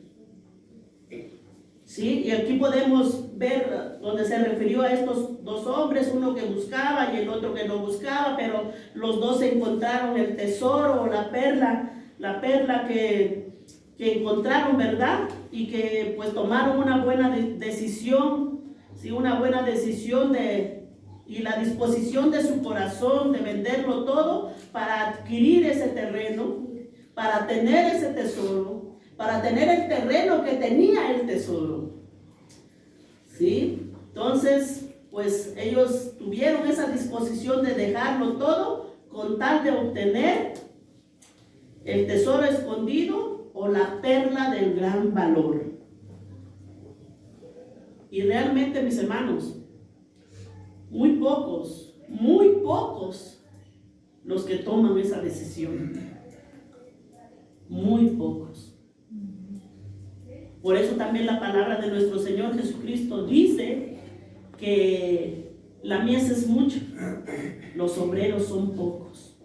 ¿Sí? Y aquí podemos ver donde se refirió a estos dos hombres, uno que buscaba y el otro que no buscaba, pero los dos encontraron el tesoro o la perla que encontraron, ¿verdad? Y que pues tomaron una buena decisión, ¿sí? Una buena decisión y la disposición de su corazón de venderlo todo para adquirir ese terreno, para tener ese tesoro, para tener el terreno que tenía el tesoro. ¿Sí? Entonces, pues ellos tuvieron esa disposición de dejarlo todo con tal de obtener el tesoro escondido o la perla del gran valor. Y realmente, mis hermanos, muy pocos los que toman esa decisión. Muy pocos. Por eso también la palabra de nuestro Señor Jesucristo dice que la mies es mucha, los obreros son pocos.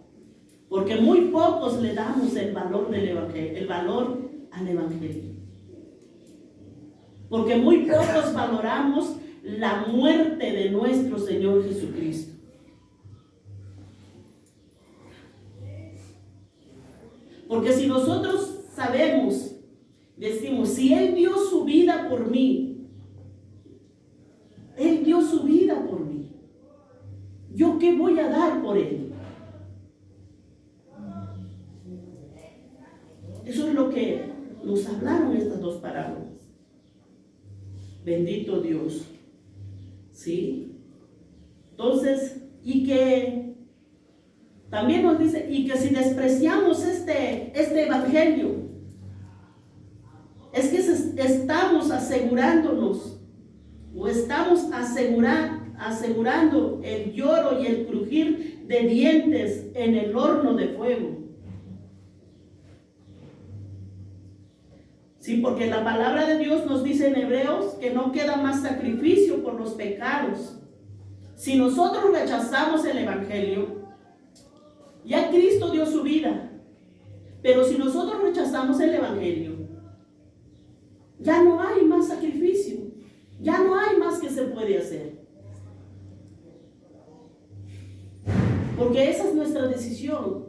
Porque muy pocos le damos el valor del Evangelio, el valor al Evangelio. Porque muy pocos valoramos la muerte de nuestro Señor Jesucristo. Porque si nosotros sabemos, decimos, si Él dio su vida por mí, Él dio su vida por mí. ¿yo qué voy a dar por él? Eso es lo que nos hablaron estas dos parábolas. Bendito Dios. ¿Sí? Entonces, y que también nos dice, y que si despreciamos este evangelio, es que estamos asegurándonos, o estamos asegurando el lloro y el crujir de dientes en el horno de fuego. Sí, porque la palabra de Dios nos dice en Hebreos que no queda más sacrificio por los pecados. Si nosotros rechazamos el evangelio, ya Cristo dio su vida. Pero si nosotros rechazamos el evangelio, ya no hay más sacrificio. Ya no hay más que se puede hacer. Porque esa es nuestra decisión.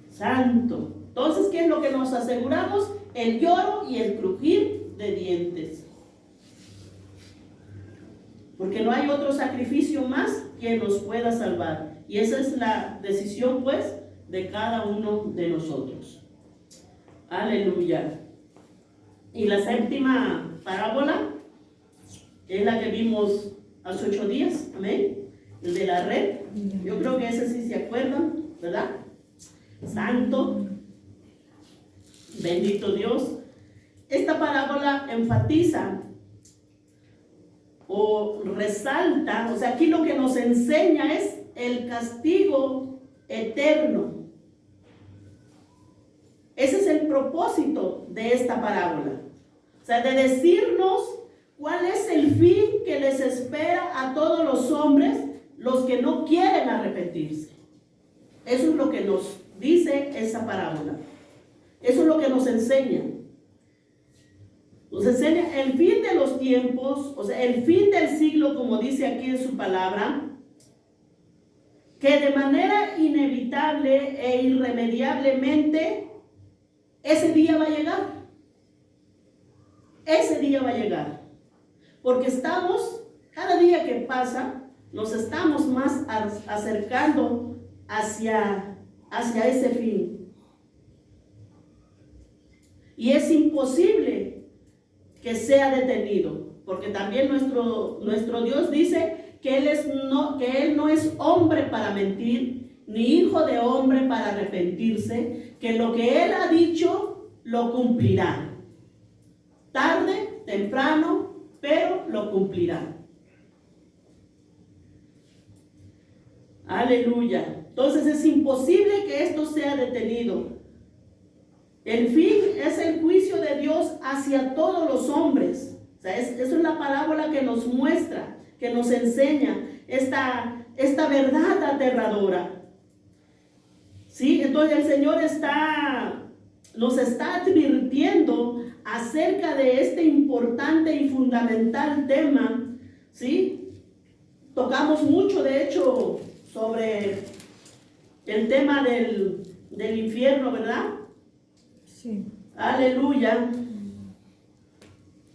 Santo. Entonces, ¿qué es lo que nos aseguramos? El lloro y el crujir de dientes. Porque no hay otro sacrificio más que nos pueda salvar. Y esa es la decisión, pues, de cada uno de nosotros. Aleluya. Y la séptima parábola es la que vimos hace 8 días. Amén. El de la red. Yo creo que ese sí se acuerdan, ¿verdad? Santo. Bendito Dios. Esta parábola enfatiza o resalta, o sea, aquí lo que nos enseña es el castigo eterno. Ese es el propósito de esta parábola. O sea, de decirnos cuál es el fin que les espera a todos los hombres, los que no quieren arrepentirse. Eso es lo que nos dice esa parábola. Eso es lo que nos enseña. Nos enseña el fin de los tiempos, o sea, el fin del siglo, como dice aquí en su palabra, que de manera inevitable e irremediablemente ese día va a llegar. Ese día va a llegar. Porque estamos, cada día que pasa, nos estamos más acercando hacia ese fin. Y es imposible que sea detenido, porque también nuestro Dios dice que Él no es hombre para mentir, ni hijo de hombre para arrepentirse, que lo que Él ha dicho lo cumplirá. Tarde, temprano, pero lo cumplirá. Aleluya. Entonces es imposible que esto sea detenido. El fin es el juicio de Dios hacia todos los hombres. O sea, eso es la parábola que nos muestra, que nos enseña esta verdad aterradora. ¿Sí? Entonces el Señor nos está advirtiendo acerca de este importante y fundamental tema. ¿Sí? Tocamos mucho, de hecho, sobre el tema del infierno, ¿verdad? Sí. Aleluya.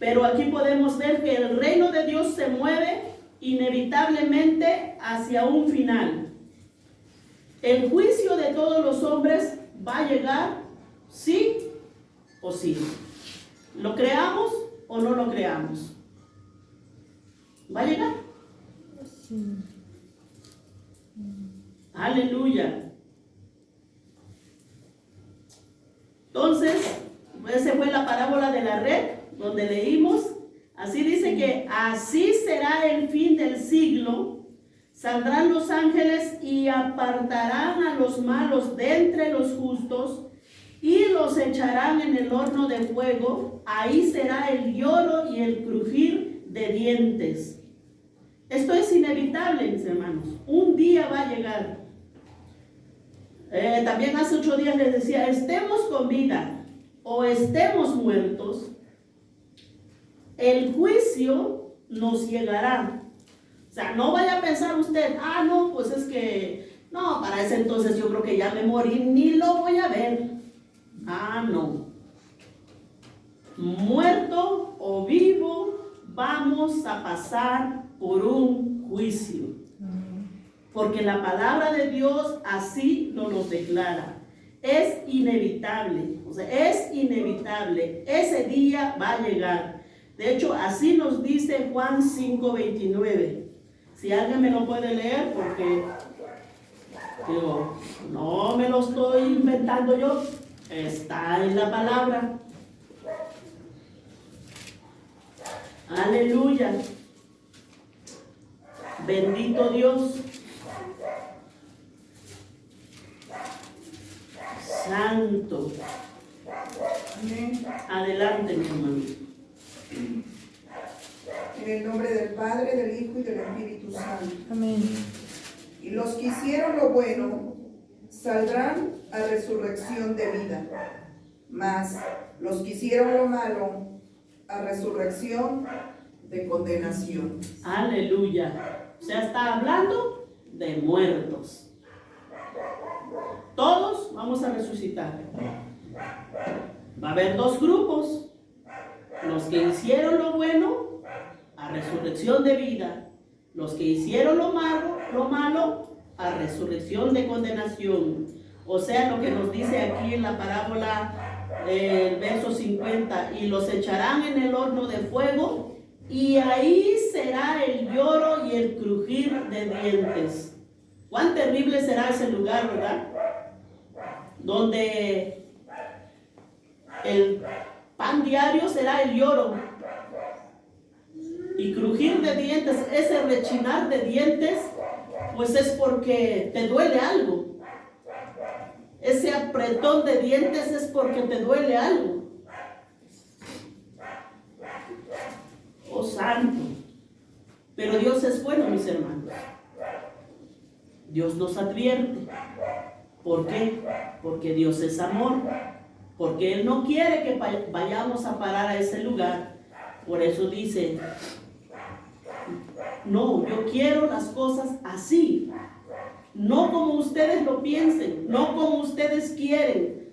Pero aquí podemos ver que el reino de Dios se mueve inevitablemente hacia un final. El juicio de todos los hombres va a llegar, sí o sí. ¿Lo creamos o no lo creamos? ¿Va a llegar? Sí. Aleluya. Entonces, esa fue la parábola de la red, donde leímos, así dice que así será el fin del siglo, saldrán los ángeles y apartarán a los malos de entre los justos y los echarán en el horno de fuego, ahí será el lloro y el crujir de dientes. Esto es inevitable, mis hermanos, un día va a llegar. También hace 8 días les decía, estemos con vida o estemos muertos, el juicio nos llegará. O sea, no vaya a pensar usted, no, pues es que, no, para ese entonces yo creo que ya me morí, ni lo voy a ver. No. Muerto o vivo, vamos a pasar por un juicio. Porque la palabra de Dios así nos lo declara. Es inevitable, o sea, es inevitable. Ese día va a llegar. De hecho, así nos dice Juan 5:29. Si alguien me lo puede leer, porque digo, no me lo estoy inventando yo, está en la palabra. Aleluya. Bendito Dios. Santo. Amén. Adelante, mi hermano. En el nombre del Padre, del Hijo y del Espíritu Santo. Amén. Y los que hicieron lo bueno saldrán a resurrección de vida, mas los que hicieron lo malo a resurrección de condenación. Aleluya. O sea, está hablando de muertos. Todos vamos a resucitar. Va a haber dos grupos. Los que hicieron lo bueno a resurrección de vida. Los que hicieron lo malo a resurrección de condenación. O sea, lo que nos dice aquí en la parábola, el verso 50, y los echarán en el horno de fuego, y ahí será el lloro y el crujir de dientes. Cuán terrible será ese lugar, ¿verdad? Donde el pan diario será el lloro y crujir de dientes. Ese rechinar de dientes, pues es porque te duele algo. Ese apretón de dientes es porque te duele algo. Oh, santo. Pero Dios es bueno, mis hermanos. Dios nos advierte. ¿Por qué? Porque Dios es amor. Porque Él no quiere que vayamos a parar a ese lugar. Por eso dice, no, yo quiero las cosas así. No como ustedes lo piensen, no como ustedes quieren,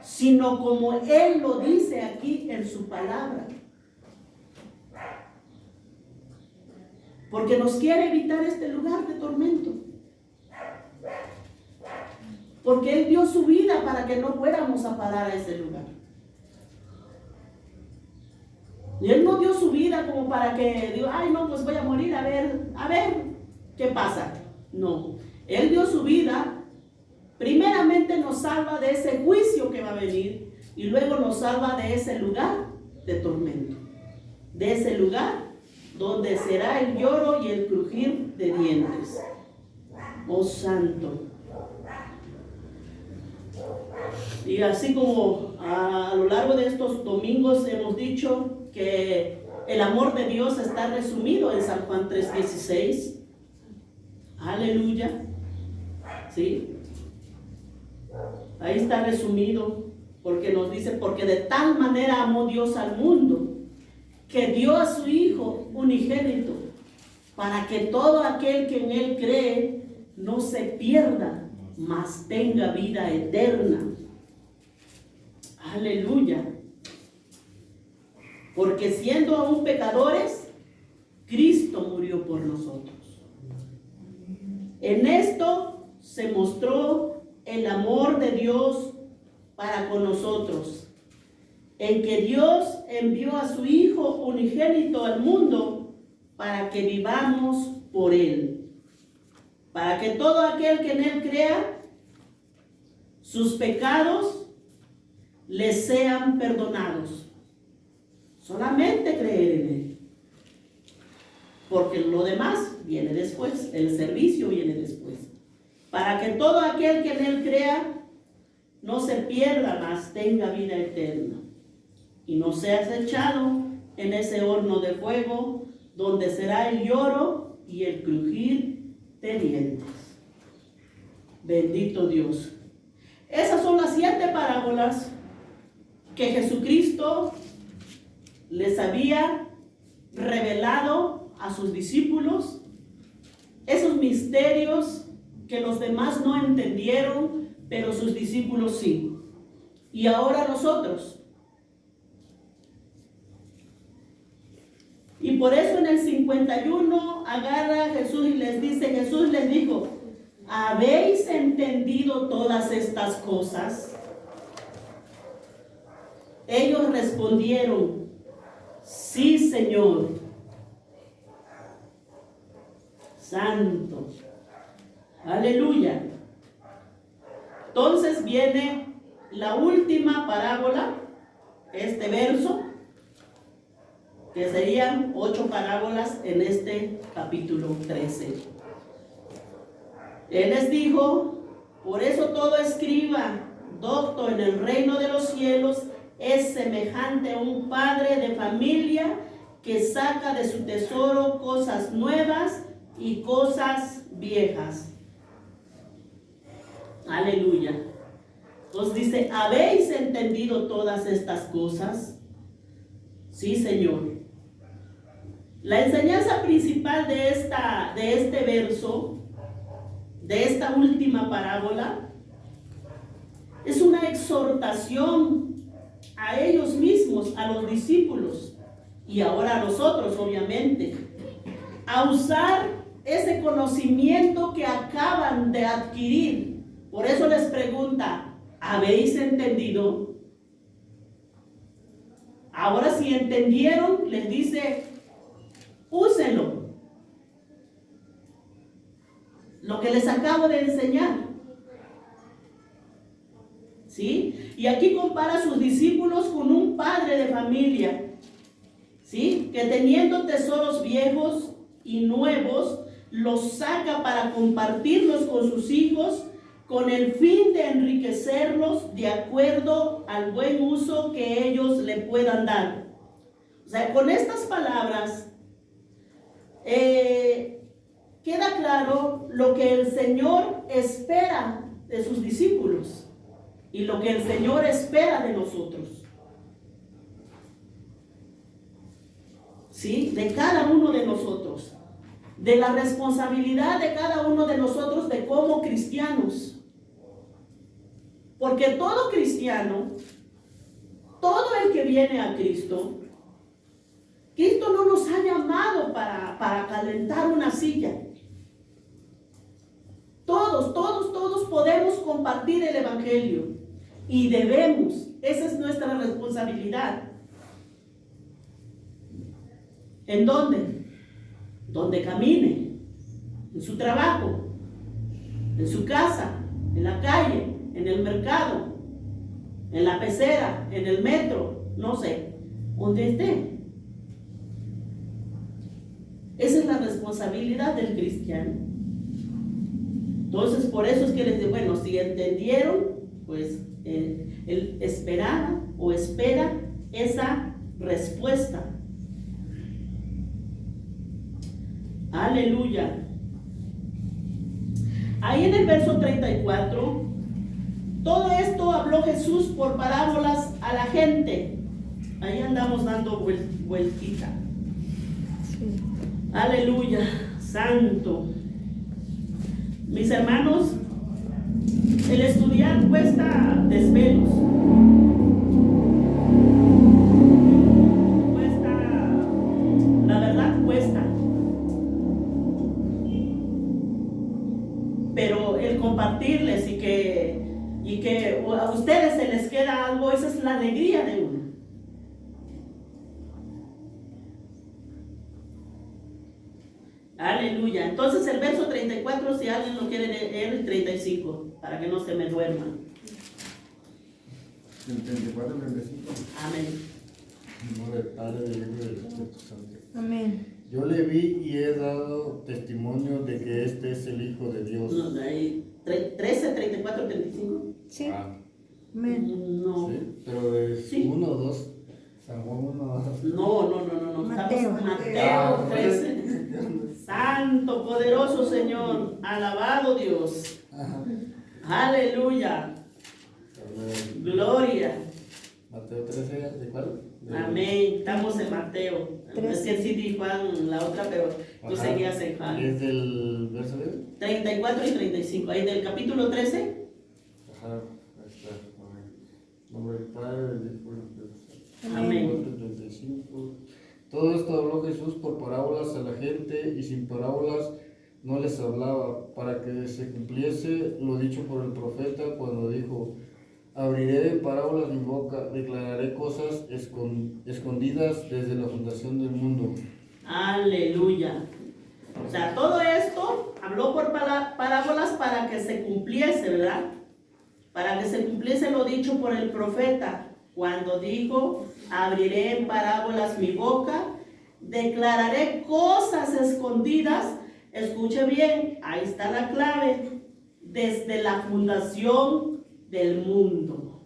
sino como Él lo dice aquí en su palabra. Porque nos quiere evitar este lugar de tormento. Porque Él dio su vida para que no fuéramos a parar a ese lugar. Y Él no dio su vida como para que diga, ay no, pues voy a morir, a ver, ¿qué pasa? No, Él dio su vida, primeramente nos salva de ese juicio que va a venir, y luego nos salva de ese lugar de tormento, de ese lugar donde será el lloro y el crujir de dientes. Oh santo. Y así como a lo largo de estos domingos hemos dicho que el amor de Dios está resumido en San Juan 3:16. Aleluya. ¿Sí? Ahí está resumido, porque nos dice, porque de tal manera amó Dios al mundo, que dio a su Hijo unigénito, para que todo aquel que en Él cree no se pierda, mas tenga vida eterna. Aleluya. Porque siendo aún pecadores, Cristo murió por nosotros. En esto se mostró el amor de Dios para con nosotros, en que Dios envió a su Hijo unigénito al mundo para que vivamos por Él, para que todo aquel que en Él crea, sus pecados les sean perdonados. Solamente creer en Él, porque lo demás viene después, el servicio viene después. Para que todo aquel que en Él crea no se pierda, mas tenga vida eterna, y no seas echado en ese horno de fuego, donde será el lloro y el crujir de dientes. Bendito Dios. Esas son las 7 parábolas que Jesucristo les había revelado a sus discípulos, esos misterios que los demás no entendieron, pero sus discípulos sí. Y ahora nosotros Y por eso en el 51 agarra a Jesús y les dice, Jesús les dijo, ¿habéis entendido todas estas cosas? Ellos respondieron, sí, Señor. Santo. Aleluya. Entonces viene la última parábola, este verso, que serían 8 parábolas en este capítulo 13. Él les dijo, por eso todo escriba, docto en el reino de los cielos, es semejante a un padre de familia que saca de su tesoro cosas nuevas y cosas viejas. Aleluya. Entonces dice, ¿habéis entendido todas estas cosas? Sí, Señor. La enseñanza principal de este verso, de esta última parábola, es una exhortación a ellos mismos, a los discípulos, y ahora a nosotros, obviamente, a usar ese conocimiento que acaban de adquirir. Por eso les pregunta, ¿habéis entendido? Ahora si entendieron, les dice, úsenlo. Lo que les acabo de enseñar. ¿Sí? Y aquí compara a sus discípulos con un padre de familia, ¿sí? Que teniendo tesoros viejos y nuevos, los saca para compartirlos con sus hijos, con el fin de enriquecerlos de acuerdo al buen uso que ellos le puedan dar. O sea, con estas palabras queda claro lo que el Señor espera de sus discípulos y lo que el Señor espera de nosotros. ¿Sí? De cada uno de nosotros. De la responsabilidad de cada uno de nosotros de como cristianos. Porque todo cristiano, todo el que viene a Cristo, Cristo no nos ha llamado para calentar una silla. Todos podemos compartir el Evangelio y debemos, esa es nuestra responsabilidad. ¿En dónde? Donde camine, en su trabajo, en su casa, en la calle, en el mercado, en la pecera, en el metro, no sé, donde esté. Esa es la responsabilidad del cristiano. Entonces, por eso es que les digo, bueno, si entendieron, pues él esperaba o espera esa respuesta. Aleluya. Ahí en el verso 34, todo esto habló Jesús por parábolas a la gente. Ahí andamos dando vueltita. Sí. Aleluya, santo. Mis hermanos, el estudiar cuesta desvelos. La verdad cuesta. Pero el compartirles y que a ustedes se les queda algo, esa es la alegría de uno. Aleluya. Entonces el verso 34, si alguien lo quiere leer, el 35, para que no se me duerman. El 34, 35. Amén. En nombre del Padre, del Hijo y del Espíritu Santo. Amén. Yo le vi y he dado testimonio de que este es el Hijo de Dios. No, ahí, 13, 34, 35. Sí. Ah, Amén. No. sí, pero de Sí. 1 o 2. San Juan 1 o 2. No. Mateo. Estamos en Mateo 13. Santo, poderoso Señor. Alabado Dios. Aleluya. Gloria. Mateo 13, ¿de cuál? Amén. Estamos en Mateo. Es que sí di Juan la otra, pero tú Ajá. seguías en Juan. ¿Es del verso de? 34 y 35. Ahí del capítulo 13. Ajá, ahí está. En nombre del Padre, del Hijo y del Espíritu Santo. Amén. 35. Todo esto habló Jesús por parábolas a la gente y sin parábolas no les hablaba, para que se cumpliese lo dicho por el profeta cuando dijo: abriré en parábolas mi boca, declararé cosas escondidas desde la fundación del mundo. Aleluya. O sea, todo esto habló por parábolas para que se cumpliese, ¿verdad? Para que se cumpliese lo dicho por el profeta cuando dijo: abriré en parábolas mi boca, declararé cosas escondidas. Escuche bien, ahí está la clave: desde la fundación del mundo.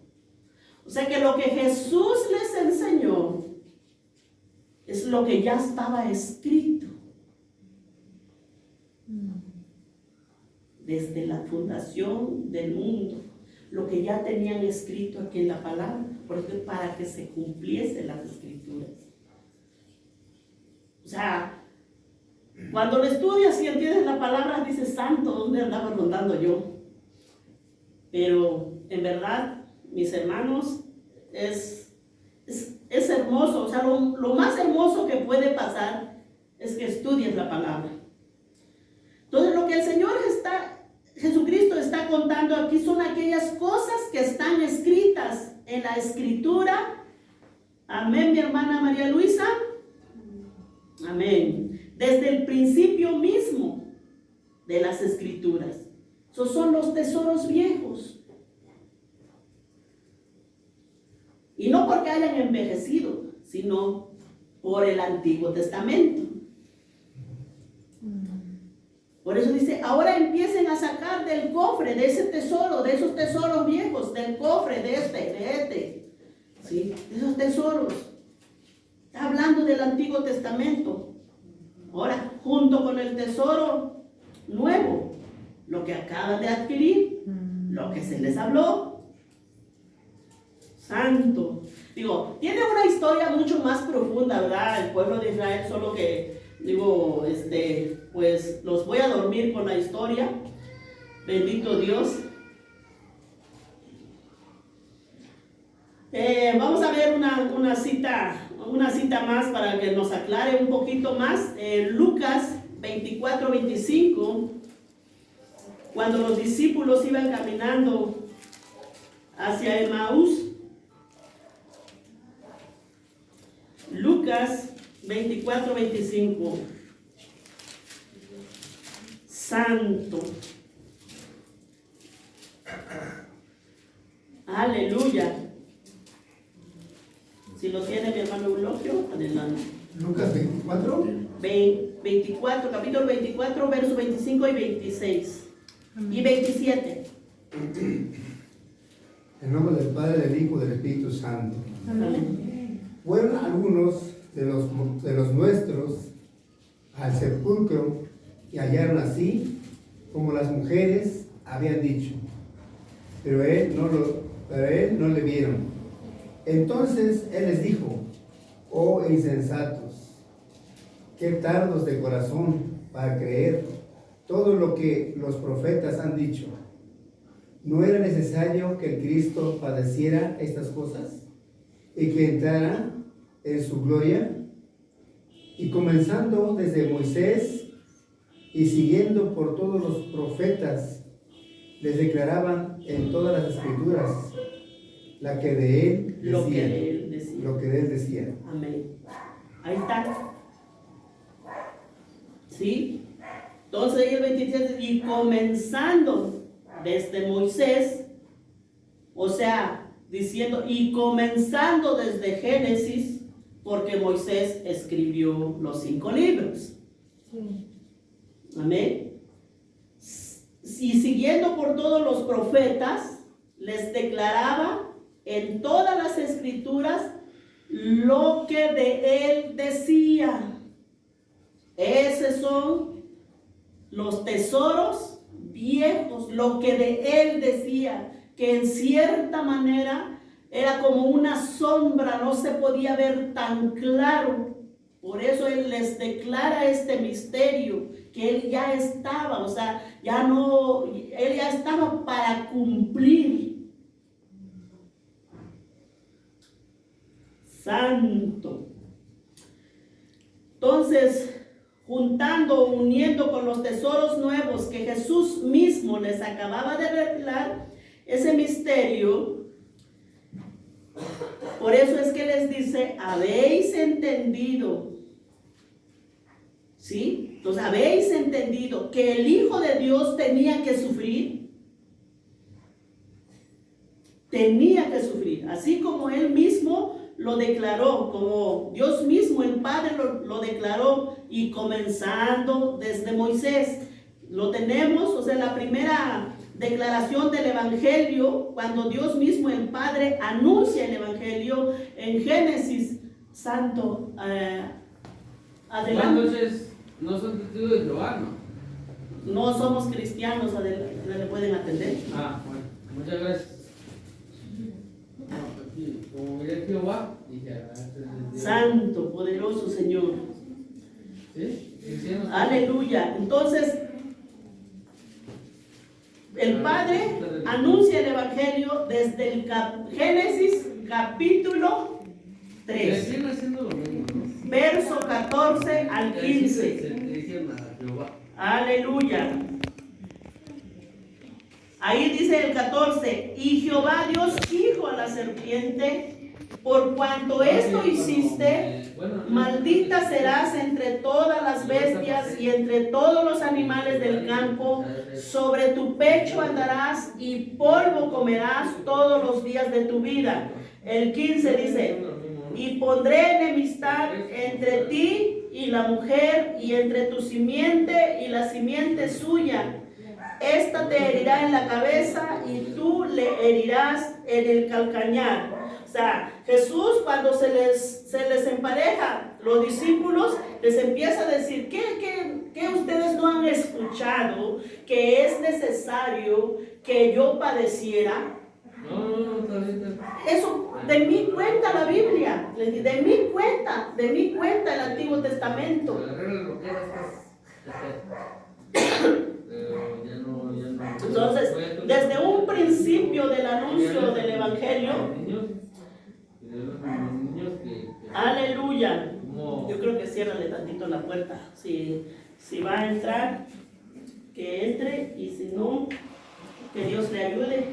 O sea que lo que Jesús les enseñó es lo que ya estaba escrito desde la fundación del mundo, lo que ya tenían escrito aquí en la palabra, porque para que se cumpliese las escrituras. O sea, cuando lo estudias y entiendes la palabra, dices: santo, ¿dónde andaba rondando yo? Pero en verdad, mis hermanos, es hermoso. O sea, lo más hermoso que puede pasar es que estudies la palabra. Entonces, lo que el Señor Jesucristo está contando aquí son aquellas cosas que están escritas en la Escritura. Amén, mi hermana María Luisa. Amén. Desde el principio mismo de las Escrituras. Esos son los tesoros viejos. Y no porque hayan envejecido, sino por el Antiguo Testamento. Por eso dice: ahora empiecen a sacar del cofre, de ese tesoro, de esos tesoros viejos, del cofre, de este, ¿sí? De esos tesoros. Está hablando del Antiguo Testamento. Ahora, junto con el tesoro nuevo, lo que acaban de adquirir, lo que se les habló. Santo. Digo, tiene una historia mucho más profunda, ¿verdad? El pueblo de Israel, solo que, pues los voy a dormir con la historia. Bendito Dios. Vamos a ver una cita más para que nos aclare un poquito más. Lucas 24-25, cuando los discípulos iban caminando hacia Emaús. Lucas 24-25. Santo. Aleluya. Si lo tiene mi hermano Eulogio, adelante. Lucas 24. 24, capítulo 24, versos 25 y 26. Amén. Y 27. En nombre del Padre, del Hijo y del Espíritu Santo. Amén. Fueron algunos de los nuestros al sepulcro y hallaron así como las mujeres habían dicho, pero él no le vieron. Entonces él les dijo: oh insensatos, qué tardos de corazón para creer todo lo que los profetas han dicho. ¿No era necesario que el Cristo padeciera estas cosas y que entrara en su gloria? Y comenzando desde Moisés y siguiendo por todos los profetas, les declaraban en todas las escrituras lo que de él decía. Amén. Ahí está. ¿Sí? Entonces ahí el 27, y comenzando desde Moisés, o sea, diciendo, y comenzando desde Génesis, porque Moisés escribió los 5 libros. Sí. Amén. Y siguiendo por todos los profetas, les declaraba en todas las escrituras lo que de él decía. Esos son los tesoros viejos, lo que de él decía, que en cierta manera era como una sombra, no se podía ver tan claro. Por eso él les declara este misterio, que él ya estaba, o sea, él ya estaba para cumplir. Santo. Entonces, juntando, uniendo con los tesoros nuevos que Jesús mismo les acababa de revelar, ese misterio, por eso es que les dice, habéis entendido, ¿sí? Entonces, habéis entendido que el Hijo de Dios tenía que sufrir, así como Él mismo lo declaró, como Dios mismo, el Padre lo declaró, y comenzando desde Moisés, lo tenemos, o sea, la primera declaración del Evangelio, cuando Dios mismo, el Padre, anuncia el Evangelio en Génesis. Santo, adelante. Entonces, no son testigos de Jehová, ¿no? No somos cristianos, adelante, ¿le pueden atender? Ah, bueno, muchas gracias. No, aquí, como miré Jehová, dije, Santo, poderoso Señor. ¿Sí? Cristianos. Aleluya. Entonces, el Padre anuncia el Evangelio desde el Génesis capítulo 3, Siguen haciendo lo mismo, ¿no? verso 14 al 15. Se dirigen a Jehová. Aleluya. Ahí dice el 14, y Jehová Dios dijo a la serpiente, por cuanto esto hiciste, maldita serás entre todas las bestias y entre todos los animales del campo, sobre tu pecho andarás y polvo comerás todos los días de tu vida. El 15 dice, y pondré enemistad entre ti y la mujer, y entre tu simiente y la simiente suya. Esta te herirá en la cabeza y tú le herirás en el calcañar. O sea, Jesús, cuando se les empareja los discípulos, les empieza a decir, ¿qué ustedes no han escuchado que es necesario que yo padeciera? No, está bien. Eso, de mí cuenta la Biblia, de mí cuenta el Antiguo Testamento. La regla lo que Entonces, desde un principio del anuncio del Evangelio, aleluya. Yo creo que ciérrale tantito la puerta. Si va a entrar, que entre, y si no, que Dios le ayude.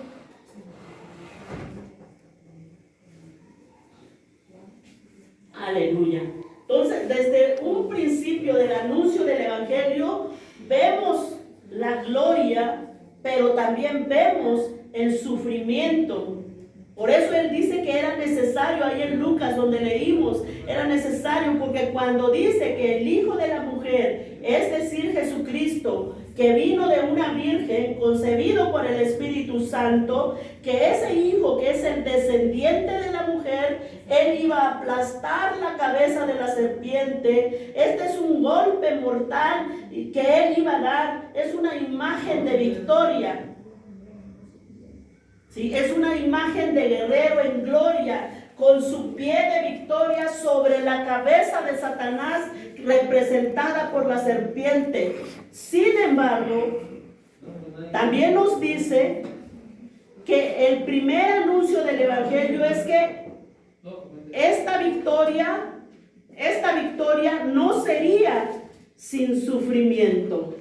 Aleluya. Entonces, desde un principio del anuncio del Evangelio, vemos la gloria, pero también vemos el sufrimiento. Por eso Él dice que era necesario, ahí en Lucas donde leímos, era necesario, porque cuando dice que el Hijo de la mujer, es decir, Jesucristo, que vino de una virgen, concebido por el Espíritu Santo, que ese Hijo, que es el descendiente de la mujer, Él iba a aplastar la cabeza de la serpiente. Este es un golpe mortal que Él iba a dar, es una imagen de victoria. Sí, es una imagen de guerrero en gloria, con su pie de victoria sobre la cabeza de Satanás, representada por la serpiente. Sin embargo, también nos dice que el primer anuncio del Evangelio es que esta victoria no sería sin sufrimiento.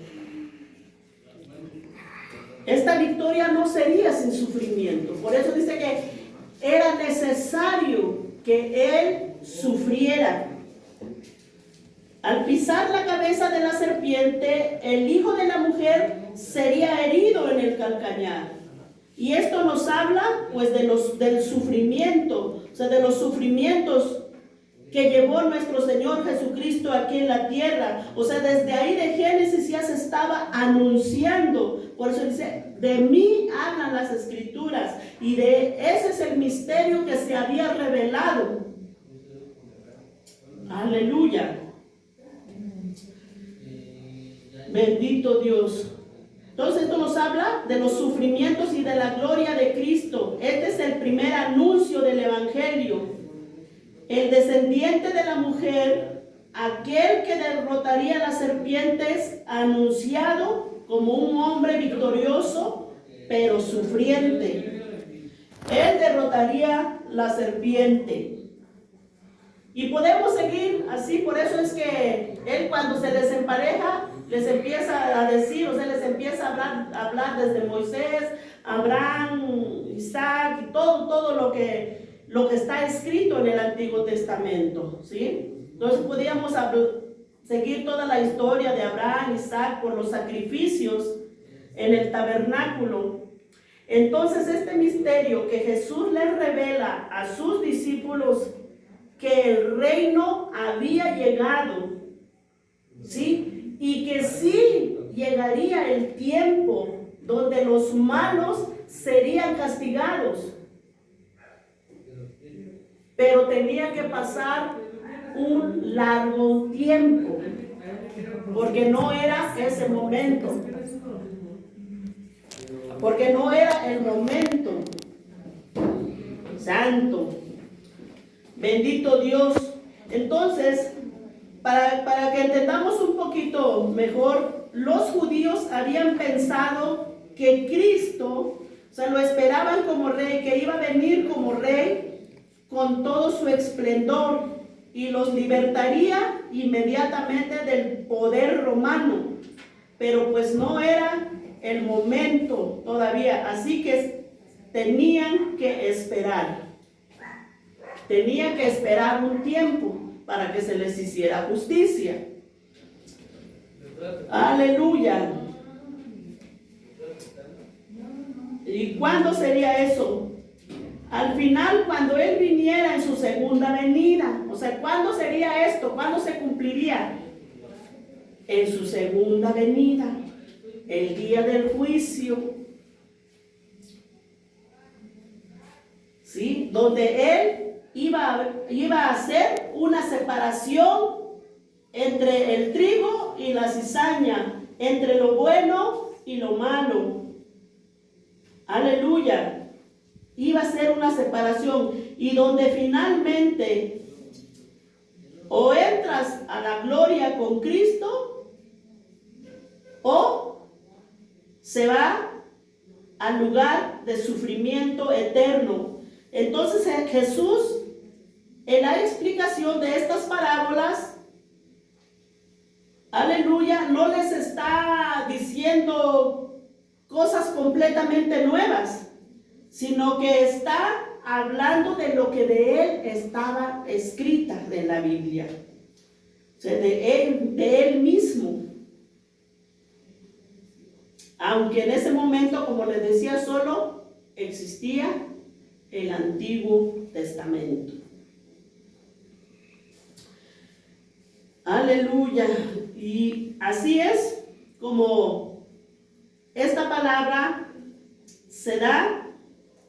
Esta victoria no sería sin sufrimiento. Por eso dice que era necesario que Él sufriera. Al pisar la cabeza de la serpiente, el hijo de la mujer sería herido en el calcañar. Y esto nos habla pues del sufrimiento, o sea, de los sufrimientos que llevó nuestro Señor Jesucristo aquí en la tierra. O sea, desde ahí de Génesis ya se estaba anunciando. Por eso dice, de mí hablan las Escrituras, y ese es el misterio que se había revelado. Aleluya. Bendito Dios. Entonces esto nos habla de los sufrimientos y de la gloria de Cristo. Este es el primer anuncio del Evangelio. El descendiente de la mujer, aquel que derrotaría a las serpientes, anunciado como un hombre victorioso, pero sufriente. Él derrotaría la serpiente. Y podemos seguir así, por eso es que él cuando se les empareja, les empieza a decir, o sea, les empieza a hablar desde Moisés, Abraham, Isaac, y todo lo que está escrito en el Antiguo Testamento, ¿sí? Entonces podíamos seguir toda la historia de Abraham, Isaac, por los sacrificios en el tabernáculo. Entonces este misterio que Jesús les revela a sus discípulos, que el reino había llegado, ¿sí? Y que sí llegaría el tiempo donde los malos serían castigados, pero tenía que pasar un largo tiempo, porque no era ese momento, porque no era el momento. Santo, bendito Dios. Entonces, para que entendamos un poquito mejor, los judíos habían pensado que Cristo, o sea, lo esperaban como rey, que iba a venir como rey con todo su esplendor y los libertaría inmediatamente del poder romano. Pero pues no era el momento todavía, así que tenían que esperar. Tenían que esperar un tiempo para que se les hiciera justicia. Aleluya. ¿Y cuándo sería eso? Al final, cuando Él viniera en su segunda venida. O sea, ¿cuándo sería esto? ¿Cuándo se cumpliría? En su segunda venida, el día del juicio. ¿Sí? Donde Él iba a hacer una separación entre el trigo y la cizaña, entre lo bueno y lo malo. Aleluya. Iba a ser una separación, y donde finalmente o entras a la gloria con Cristo o se va al lugar de sufrimiento eterno. Entonces Jesús, en la explicación de estas parábolas, aleluya, no les está diciendo cosas completamente nuevas, sino que está hablando de lo que de Él estaba escrita en la Biblia, o sea, de él mismo. Aunque en ese momento, como les decía, solo existía el Antiguo Testamento. Aleluya. Y así es como esta palabra se da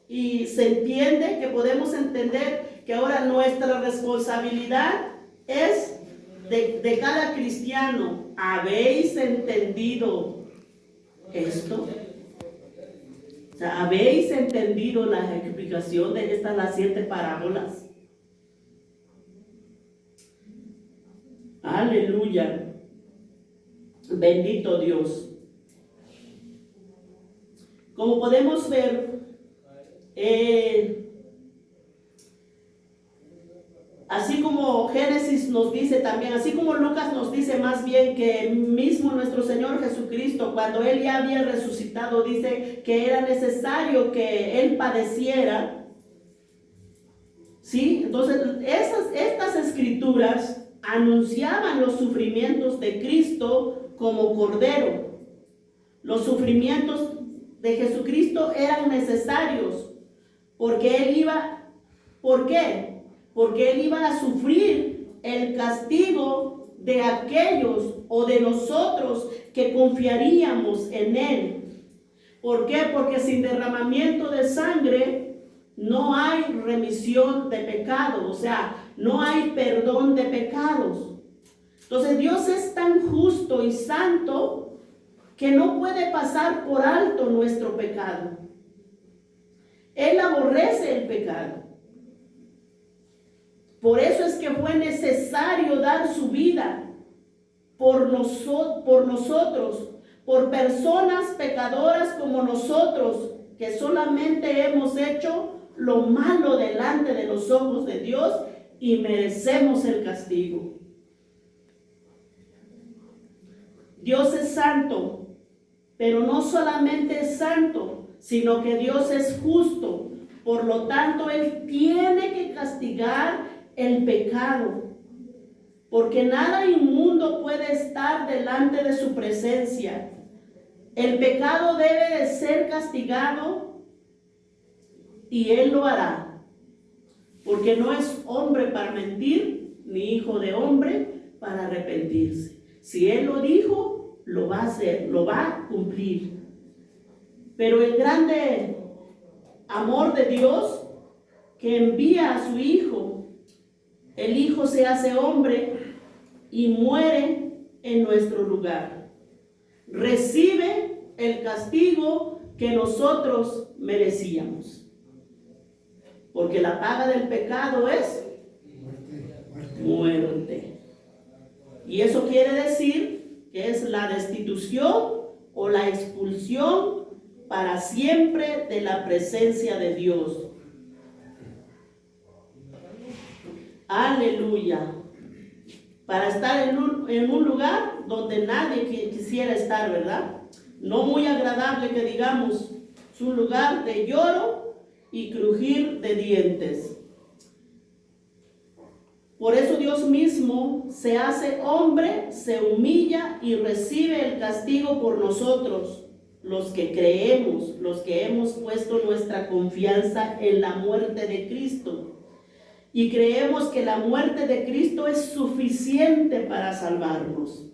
y se entiende, que podemos entender que ahora nuestra responsabilidad es de cada cristiano. ¿Habéis entendido esto? O sea, ¿habéis entendido la explicación de las 7 parábolas? Aleluya. Bendito Dios. Como podemos ver, así como Génesis nos dice también, así como Lucas nos dice más bien, que mismo nuestro Señor Jesucristo, cuando Él ya había resucitado, dice que era necesario que Él padeciera. ¿Sí? Entonces, estas escrituras anunciaban los sufrimientos de Cristo como Cordero. Los sufrimientos de Jesucristo eran necesarios, porque Él iba, ¿por qué? Porque Él iba a sufrir el castigo de aquellos o de nosotros que confiaríamos en Él. ¿Por qué? Porque sin derramamiento de sangre no hay remisión de pecado, o sea, no hay perdón de pecados. Entonces Dios es tan justo y santo que no puede pasar por alto nuestro pecado. Él aborrece el pecado. Por eso es que fue necesario dar su vida por nosotros, por personas pecadoras como nosotros, que solamente hemos hecho lo malo delante de los ojos de Dios y merecemos el castigo. Dios es santo, pero no solamente es santo, sino que Dios es justo. Por lo tanto, Él tiene que castigar el pecado, porque nada inmundo puede estar delante de su presencia. El pecado debe de ser castigado y Él lo hará, porque no es hombre para mentir, ni hijo de hombre para arrepentirse. Si Él lo dijo, lo va a hacer, lo va a cumplir. Pero el grande amor de Dios, que envía a su Hijo, el Hijo se hace hombre y muere en nuestro lugar. Recibe el castigo que nosotros merecíamos. Porque la paga del pecado es muerte. Y eso quiere decir que es la destitución o la expulsión para siempre de la presencia de Dios. Aleluya. Para estar en un lugar donde nadie quisiera estar, ¿verdad? No muy agradable que digamos, es un lugar de lloro y crujir de dientes. Por eso Dios mismo se hace hombre, se humilla y recibe el castigo por nosotros, los que creemos, los que hemos puesto nuestra confianza en la muerte de Cristo. Y creemos que la muerte de Cristo es suficiente para salvarnos.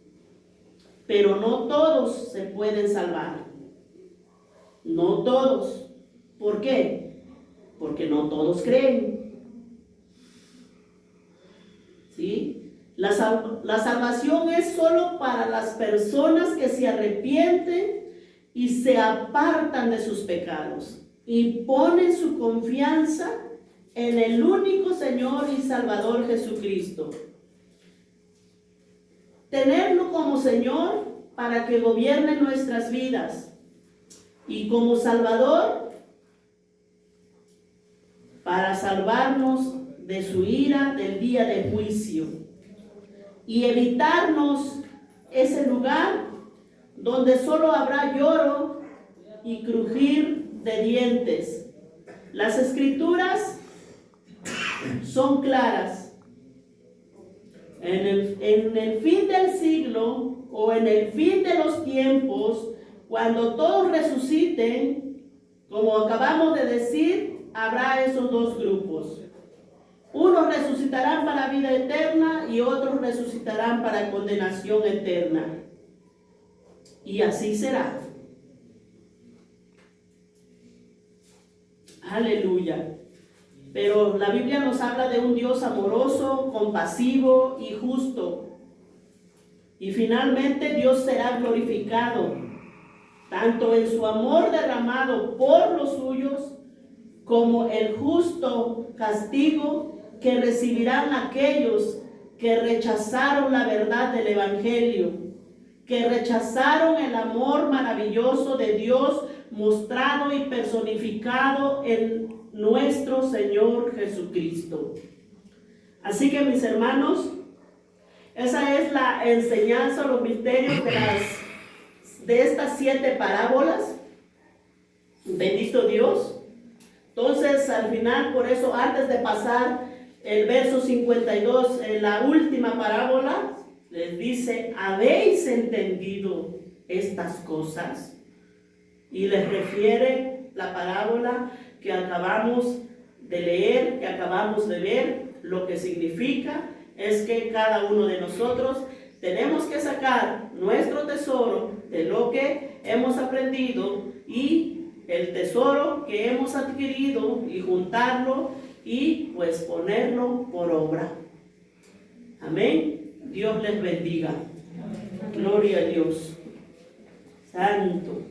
Pero no todos se pueden salvar. No todos. ¿Por qué? Porque no todos creen. ¿Sí? La salvación es solo para las personas que se arrepienten y se apartan de sus pecados y ponen su confianza en el único Señor y Salvador Jesucristo. Tenerlo como Señor para que gobierne nuestras vidas y como Salvador para salvarnos de su ira del día de juicio y evitarnos ese lugar donde solo habrá lloro y crujir de dientes. Las Escrituras son claras. En el fin del siglo o en el fin de los tiempos, cuando todos resuciten, como acabamos de decir, habrá esos dos grupos. Unos resucitarán para vida eterna y otros resucitarán para condenación eterna. Y así será. Aleluya. Pero la Biblia nos habla de un Dios amoroso, compasivo y justo. Y finalmente Dios será glorificado, tanto en su amor derramado por los suyos, como el justo castigo que recibirán aquellos que rechazaron la verdad del Evangelio, que rechazaron el amor maravilloso de Dios mostrado y personificado en nuestro Señor Jesucristo. Así que, mis hermanos, esa es la enseñanza, los misterios de estas 7 parábolas. Bendito Dios. Entonces, al final, por eso, antes de pasar el verso 52, en la última parábola, les dice: ¿habéis entendido estas cosas? Y les refiere la parábola que acabamos de leer, que acabamos de ver. Lo que significa es que cada uno de nosotros tenemos que sacar nuestro tesoro de lo que hemos aprendido y el tesoro que hemos adquirido y juntarlo y pues ponerlo por obra. Amén. Dios les bendiga. Gloria a Dios. Santo.